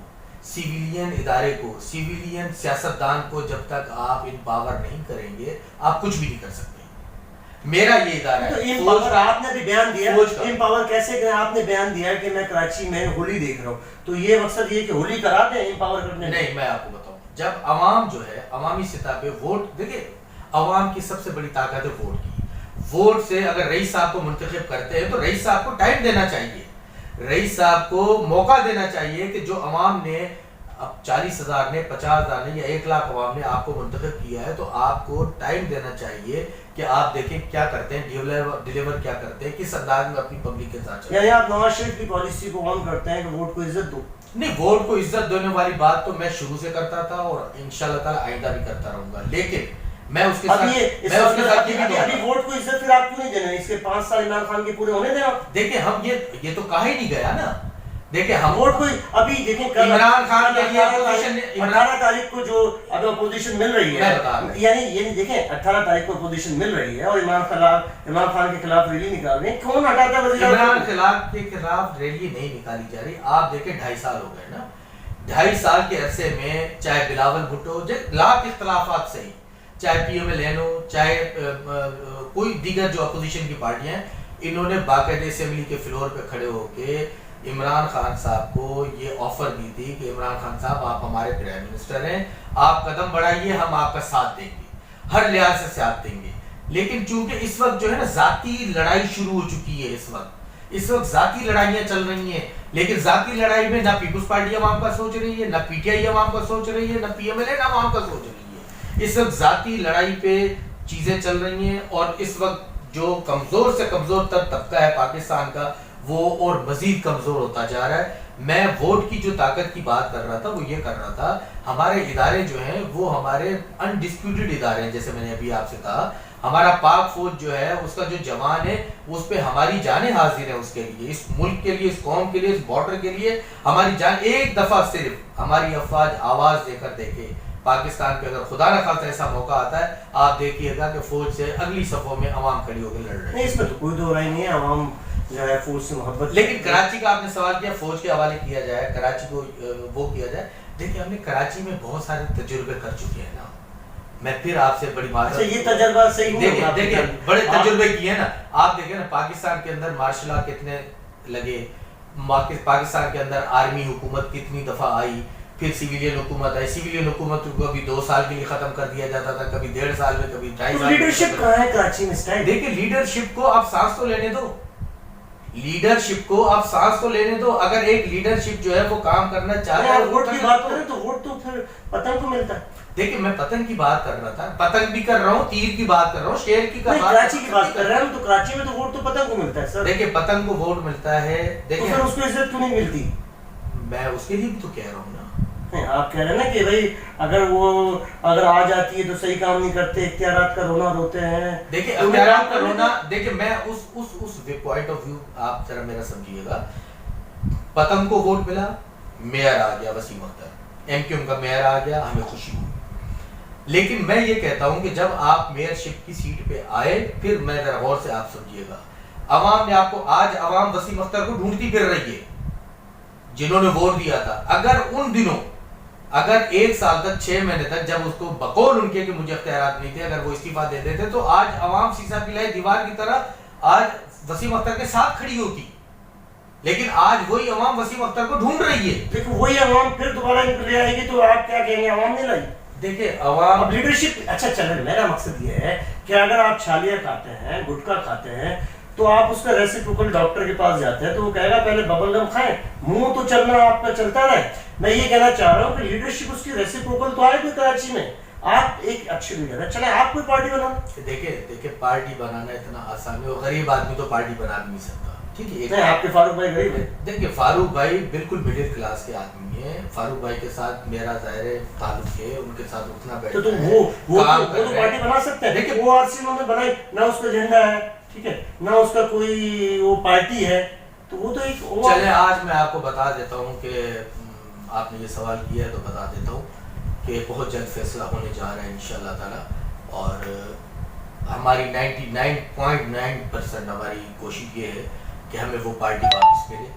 سیویلین ادارے کو, سیویلین سیاستدان کو جب تک آپ امپاور نہیں کریں گے آپ کچھ بھی نہیں کر سکتے. میرا یہ ادارہ ہے. آپ نے بھی بیان دیا امپاور کیسے کریں, آپ نے بیان دیا کہ میں کراچی میں ہولی دیکھ رہا ہوں, تو یہ مقصد یہ کہ ہولی کرا دیں امپاور کرنے. نہیں, میں آپ کو بتاؤں, جب عوام جو ہے عوامی سطح پہ ووٹ, دیکھیں عوام کی سب سے بڑی طاقت ہے ووٹ کی. ووٹ سے اگر رئیس صاحب کو منتخب کرتے ہیں تو رئیس صاحب کو ٹائم دینا چاہیے, رئیس صاحب کو موقع دینا چاہیے کہ جو عوام نے اب 40,000 نے 50,000 نے یا 1,00,000 عوام نے آپ کو منتخب کیا ہے تو آپ کو ٹائم دینا چاہیے کہ آپ دیکھیں کیا کرتے ہیں, ڈیلیور کیا کرتے ہیں, کس انداز میں اپنی پبلک کے ساتھ چلتے ہیں. یعنی آپ نواز شریف کی پالیسی کو عام کرتے ہیں کہ ووٹ کو عزت دو. نہیں, ووٹ کو عزت دینے والی بات تو میں شروع سے کرتا تھا اور انشاءاللہ تعالی آئندہ بھی کرتا رہوں گا, لیکن میں اس کے ساتھ ابھی ووٹ کو عزت پھر آپ کیوں نہیں دینا, اس کے 5 سال عمران خان کے پورے ہونے دینا. دیکھیں ہم یہ تو کہا ہی نہیں گیا نا. دیکھیں ہم ووٹ کو ابھی دیکھیں عمران خان کے لیے اپوزیشن 18 تاریخ کو جو اب اپوزیشن مل رہی ہے, یعنی دیکھیں 18 تاریخ کو اپوزیشن مل رہی ہے اور عمران خان کے خلاف ریلی نکال رہے ہیں. کون ہٹاتا ہے وزیر عمران کے خلاف ریلی نہیں نکالی جا رہی. آپ دیکھیں 2.5 سال ہو گئے نا, 2.5 سال کے عرصے میں چاہے بلاول بھٹو لاکھ اختلافات صحیح, چاہے پی ایم ایل این ہو, چاہے کوئی دیگر جو اپوزیشن کی پارٹیاں ہیں, انہوں نے باقاعدہ اسمبلی کے فلور پہ کھڑے ہو کے عمران خان صاحب کو یہ آفر دی تھی کہ عمران خان صاحب آپ ہمارے پرائم منسٹر ہیں, آپ قدم بڑھائیے, ہم آپ کا ساتھ دیں گے, ہر لحاظ سے ساتھ دیں گے. لیکن چونکہ اس وقت جو ہے نا ذاتی لڑائی شروع ہو چکی ہے, اس وقت ذاتی لڑائیاں چل رہی ہیں, لیکن ذاتی لڑائی میں نہ پیپلز پارٹی عوام کا سوچ رہی ہے, نہ پی ٹی آئی عوام کا سوچ رہی ہے, نہ پی ایم ایل این عوام کا سوچ رہی ہے. اس وقت ذاتی لڑائی پہ چیزیں چل رہی ہیں اور اس وقت جو کمزور سے کمزور تر طبقہ ہے پاکستان کا وہ اور مزید کمزور ہوتا جا رہا ہے. میں ووٹ کی جو طاقت کی بات کر رہا تھا وہ یہ کر رہا تھا ہمارے ادارے جو ہیں وہ ہمارے انڈسپیوٹڈ ادارے ہیں. جیسے میں نے ابھی آپ سے کہا ہمارا پاک فوج جو ہے اس کا جو جوان ہے اس پہ ہماری جانیں حاضر ہیں. اس کے لیے اس ملک کے لیے اس قوم کے لیے اس بارڈر کے لیے ہماری جان ایک دفعہ صرف ہماری افواج آواز دے کر دیکھے. پاکستان پہ اگر خدا نہ خواستہ ایسا موقع آتا ہے آپ دیکھیے گا کہ فوج سے اگلی صفوں میں عوام کھڑی ہو کے لڑ رہے ہیں. اس میں تو کوئی دو رائے نہیں ہے, عوام جو ہے فوج سے محبت. لیکن کراچی کا آپ نے سوال کیا فوج کے حوالے کیا جائے, کراچی کو وہ کیا جائے. دیکھیں ہم نے کراچی میں بہت سارے تجربے کر چکے ہیں نا. میں پھر آپ سے بڑی بات یہ تجربہ صحیح نہیں. دیکھیں بڑے تجربے کیے ہیں نا آپ. دیکھیں نا پاکستان کے اندر مارشل لا کتنے لگے, پاکستان کے اندر آرمی حکومت کتنی دفعہ آئی, پھر سیویلین حکومت آئی. سیویلین حکومت کو کبھی 2 سال کے لیے ختم کر دیا جاتا تھا, کبھی 1.5 سال میں, کبھی 2.5 سال. لیڈرشپ کہاں ہے کراچی میں اس ٹائم؟ دیکھیں لیڈرشپ کو آپ سانس تو لینے دو, لیڈرشپ کو آپ سانس تو لینے دو. اگر ایک لیڈرشپ جو ہے وہ کام کرنا چاہے ہیں ووٹ کی بات کریں تو ووٹ تو پھر پتنگ کو ملتا ہے. دیکھیں میں پتنگ کی بات کر رہا تھا, پتنگ بھی کر رہا ہوں, تیر کی بات کر رہا ہوں, شیر کی کراچی کی بات کر رہے ہیں. تو کراچی میں تو ووٹ تو پتنگ کو ملتا ہے سر. دیکھیں پتنگ کو ووٹ ملتا ہے. دیکھیں پھر اس کو عزت کیوں نہیں ملتی؟ میں اس کے لیے بھی تو کہہ رہا ہوں نا. آپ کہہ رہے ہیں نا کہ بھائی اگر آ جاتی ہے تو صحیح کام نہیں کرتے, اختیارات کا رونا روتے ہیں. دیکھیں اختیارات کا رونا, دیکھیں میں اس پوائنٹ آف ویو آپ ذرا میرا سمجھیے گا. پتنگ کو ووٹ ملا, میئر آ گیا Wasim Akhtar, M Q M کا میئر آ گیا, ہمیں خوشی ہوئی. لیکن میں یہ کہتا ہوں کہ جب آپ میئر شپ کی سیٹ پہ آئے پھر میں ذرا غور سے آپ سمجھیے گا, عوام نے آپ کو, آج عوام وسیم اختر کو ڈھونڈتی پھر رہی ہے جنہوں نے ووٹ دیا تھا. اگر ان دنوں, اگر 1 سال تک 6 مہینے تک جب اس کو بقول ان کے کہ مجھے اختیارات نہیں تھے, اگر وہ استعفیٰ دے دیتے تو آج عوام سیسا پلائے دیوار کی طرح آج وسیم اختر کے ساتھ کھڑی ہوتی. لیکن آج وہی عوام وسیم اختر کو ڈھونڈ رہی ہے. لیکن وہی عوام پھر دوبارہ ان کو لے آئے گی تو آپ کیا کہیں گے عوام نہیں لائی؟ دیکھیں عوام اب لیڈرشپ, اچھا چلے میرا مقصد یہ ہے کہ اگر آپ چھالیاں کھاتے ہیں, گٹکا کھاتے ہیں, تو آپ اس کا ریسیپروکل ڈاکٹر کے پاس جاتے ہیں تو وہ کہے گا پہلے ببل گم کھائیں, منہ تو چلنا آپ کا چلتا رہے. میں یہ کہنا چاہ رہا ہوں کہ لیڈرشپ اس کی ریسیپروکل تو آئے کوئی کراچی میں. آپ ایک اچھے لیڈر ہیں, چلیں آپ کوئی پارٹی بنا. دیکھیں پارٹی بنانا اتنا آسان ہے, غریب آدمی تو پارٹی بنا بھی نہیں سکتا. ٹھیک ہے, آپ کے فاروق بھائی غریب ہیں. دیکھیں فاروق بھائی بالکل مڈل کلاس کے آدمی ہیں. فاروق بھائی کے ساتھ میرا ظاہر تعلق ہے, ان کے ساتھ اٹھنا بیٹھنا تو وہ پارٹی بنا سکتے ہیں. دیکھیں وہ آر سی انہوں نے بنائی, نہ اس کا جھنڈا ہے, ٹھیک ہے, نہ اس کا کوئی وہ پارٹی ہے, تو وہ تو ایک. چلیں آج میں آپ کو بتا دیتا ہوں کہ آپ نے یہ سوال کیا ہے تو بتا دیتا ہوں کہ بہت جلد فیصلہ ہونے جا رہا ہے انشاءاللہ تعالی. اور ہماری 99.9% ہماری کوشش یہ ہے کہ ہمیں وہ پارٹی واپس ملے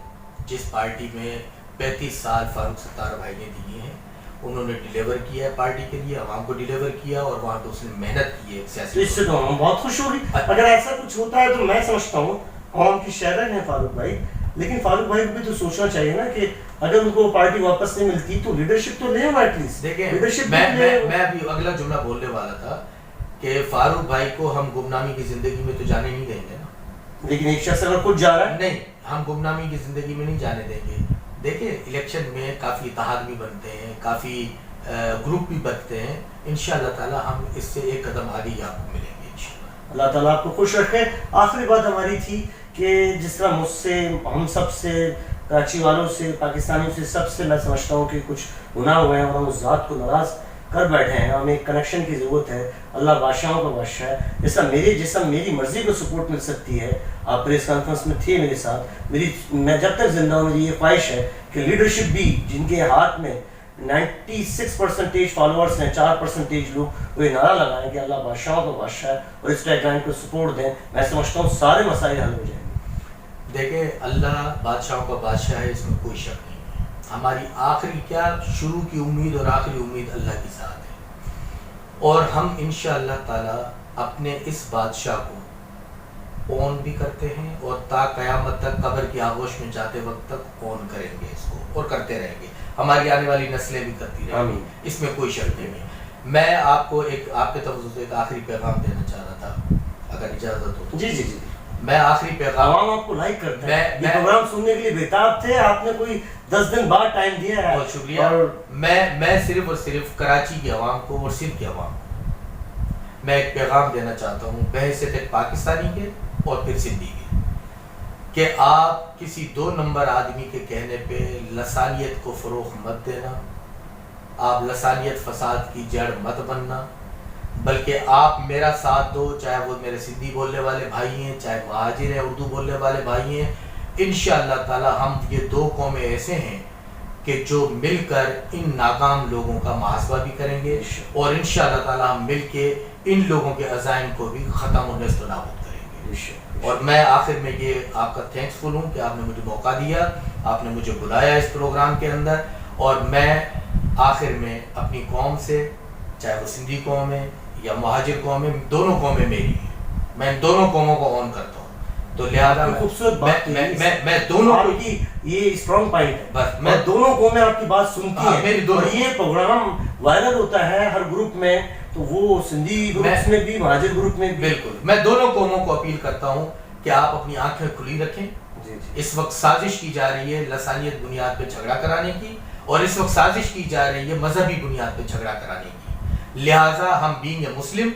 جس پارٹی میں 35 سال فاروق ستار بھائی نے دیے ہیں. انہوں نے ڈیلیور کیا ہے پارٹی کے لیے, عوام کو ڈیلیور کیا, اور وہاں تو اس نے محنت کی ہے سیاسی. اس سے تو ہم بہت خوش ہوگی. اگر ایسا کچھ ہوتا ہے تو میں سمجھتا ہوں عوام کی شہرن ہے فاروق بھائی, لیکن فاروق بھائی کو بھی تو سوچنا چاہیے نا کہ اگر ان کو پارٹی واپس نہیں ملتی تو لیڈرشپ تو لے ایٹ لیسٹ. دیکھیں میں ابھی اگلا جملہ بولنے والا تھا کہ فاروق بھائی کو ہم گمنامی کی زندگی میں تو جانے نہیں دیں گے نا. لیکن ایک شخص اگر کچھ جا رہا ہے, نہیں ہم گمنامی کی زندگی میں نہیں جانے دیں گے. دیکھیں الیکشن میں کافی اتحاد بھی بنتے ہیں, کافی گروپ بھی بنتے ہیں. انشاءاللہ تعالی ہم اس سے ایک قدم آگے ہی آپ کو ملیں گے انشاءاللہ. اللہ تعالیٰ آپ کو خوش رکھے. آخری بات ہماری تھی کہ جس طرح مجھ سے, ہم سب سے, کراچی والوں سے, پاکستانیوں سے, سب سے میں سمجھتا ہوں کہ کچھ گناہ ہوئے ہیں اور ہم اس ذات کو ناراض کر بیٹھے ہیں. ہمیں ایک کنیکشن کی ضرورت ہے. اللہ بادشاہوں کا بادشاہ ہے. جیسا میری مرضی کو سپورٹ مل سکتی ہے, آپ پریس کانفرنس میں تھے میرے ساتھ, میں جب تک زندہ ہوں میری یہ خواہش ہے کہ لیڈرشپ بھی جن کے ہاتھ میں 96% فالوورس ہیں, 4% لوگ وہ یہ نعرہ لگائیں کہ اللہ بادشاہوں کا بادشاہ ہے اور اس ٹیگ لائن کو سپورٹ دیں. میں سمجھتا ہوں سارے مسائل حل ہو جائیں گے. دیکھیں اللہ بادشاہوں کا بادشاہ ہے, اس میں کوئی شک نہیں ہے. ہماری آخری کیا شروع کی امید اور آخری امید اللہ کے ساتھ ہے, اور ہم انشاءاللہ تعالی اپنے اس بادشاہ کو اون بھی کرتے ہیں اور تا قیامت تک قبر کی آغوش میں جاتے وقت تک اون کریں گے اس کو, اور کرتے رہیں گے. ہماری آنے والی نسلیں بھی کرتی رہیں گی, اس میں کوئی شک نہیں ہے. میں آپ کو ایک آپ کے توجہ سے ایک آخری پیغام دینا چاہ رہا تھا اگر اجازت ہو تو. جی جی جی. میں آخری پیغام, عوام آپ کو لائک کرتا ہے, یہ پروگرام سننے کے لیے بےتاب تھے, آپ نے کوئی 10 دن بعد ٹائم دیا ہے, بہت شکریہ. میں صرف اور صرف کراچی کے عوام کو اور صرف کے عوام کو میں ایک پیغام دینا چاہتا ہوں بحیثیت ایک پاکستانی کے اور پھر سندھی کے، کہ آپ کسی 2 نمبر آدمی کے کہنے پہ لسانیت کو فروغ مت دینا، آپ لسانیت فساد کی جڑ مت بننا، بلکہ آپ میرا ساتھ دو، چاہے وہ میرے سندھی بولنے والے بھائی ہیں، چاہے مہاجر ہیں، اردو بولنے والے بھائی ہیں. انشاءاللہ تعالی ہم یہ 2 قومیں ایسے ہیں کہ جو مل کر ان ناکام لوگوں کا محاسبہ بھی کریں گے، اور انشاءاللہ تعالی ہم مل کے ان لوگوں کے عزائم کو بھی ختم و نیست و نابود کریں گے. اور میں آخر میں یہ آپ کا تھینکس فل ہوں کہ آپ نے مجھے موقع دیا، آپ نے مجھے بلایا اس پروگرام کے اندر، اور میں آخر میں اپنی قوم سے، چاہے وہ سندھی قوم ہے یا مہاجر قوم ہے، دونوں قومیں میری ہیں، میں ان دونوں قوموں کو اون کرتا ہوں. تو لہٰذا خوبصورت بات میں دونوں کو کی یہ اسٹرانگ پوائنٹ ہے، بس میں دونوں قومیں آپ کی بات سنتی ہیں، میری دونوں، اور یہ پروگرام وائرل ہوتا ہے ہر گروپ میں، تو وہ سندھی گروپ میں بھی، مہاجر گروپ میں بھی. بالکل میں دونوں قوموں کو اپیل کرتا ہوں کہ آپ اپنی آنکھیں کھلی رکھیں. اس وقت سازش کی جا رہی ہے لسانیت بنیاد پہ جھگڑا کرانے کی، اور اس وقت سازش کی جا رہی ہے مذہبی بنیاد پہ جھگڑا کرانے کی. لہٰذا ہم being a Muslim,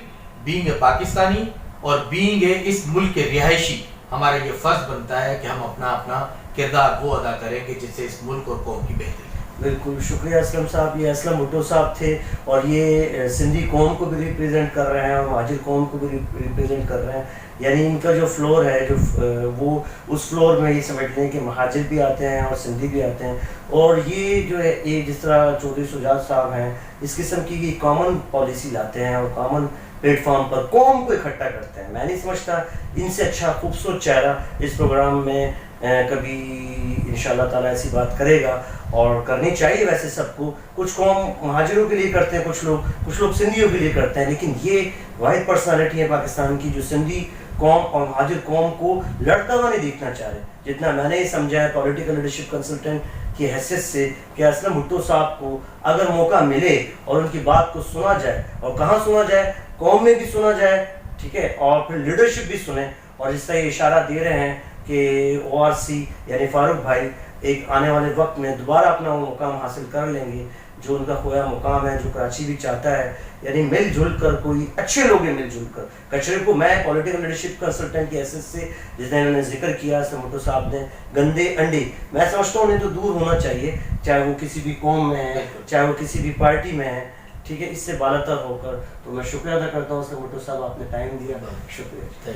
being a Pakistani اور بینگ اے اس ملک کے رہائشی، ہمارا یہ فرض بنتا ہے کہ ہم اپنا کردار وہ ادا کریں کہ جس سے اس ملک اور قوم کی بہتری. بالکل شکریہ اسلم صاحب. یہ اسلم بھٹو صاحب تھے، اور یہ سندھی قوم کو بھی ریپریزنٹ کر رہے ہیں اور مہاجر قوم کو بھی ریپریزنٹ کر رہے ہیں. یعنی ان کا جو فلور ہے، جو وہ اس فلور میں یہ سمجھ لیں کہ مہاجر بھی آتے ہیں اور سندھی بھی آتے ہیں. اور یہ جو ہے یہ جس طرح چودھری سجاد صاحب ہیں، اس قسم کی یہ کامن پالیسی لاتے ہیں اور کامن پلیٹ فارم پر قوم کو اکٹھا کرتے ہیں. میں نہیں سمجھتا ان سے اچھا خوبصورت چہرہ اس پروگرام میں کبھی انشاءاللہ تعالیٰ ایسی بات کرے گا، اور کرنی چاہیے ویسے سب کو. کچھ قوم مہاجروں کے لیے کرتے ہیں، کچھ لوگ سندھیوں کے لیے کرتے ہیں، لیکن یہ واحد پرسنالٹی ہے پاکستان کی جو سندھی قوم اور مہاجر قوم کو لڑتا ہوا نہیں دیکھنا چاہ رہے. جتنا میں نے یہ سمجھا ہے پولیٹیکل لیڈرشپ کنسلٹنٹ کی حیثیت سے، کہ اسلم بھٹو صاحب کو اگر موقع ملے اور ان کی بات کو سنا جائے، اور کہاں سنا جائے، قوم میں بھی سنا جائے، ٹھیک ہے، اور پھر لیڈرشپ بھی سنیں. اور جس طرح یہ اشارہ دے رہے ہیں کہ ORC یعنی فاروق بھائی ایک آنے والے وقت میں دوبارہ اپنا وہ مقام حاصل کر لیں گے جو ان کا کھویا مقام ہے، جو کراچی بھی چاہتا ہے. یعنی مل جل کر، کوئی اچھے لوگ ہیں مل جل کر. کچرے کو میں پولیٹیکل لیڈرشپ کنسلٹنٹ کی حیثیت سے، جس نے انہوں نے ذکر کیا اسلم بھٹو صاحب نے، گندے انڈے، میں سمجھتا ہوں انہیں تو دور ہونا چاہیے، چاہے وہ کسی بھی قوم میں ہے، چاہے وہ کسی بھی پارٹی میں ہے، ٹھیک ہے، اس سے بالاتر ہو کر. تو میں شکریہ ادا کرتا ہوں اسلم بھٹو صاحب، آپ نے ٹائم دیا، شکریہ.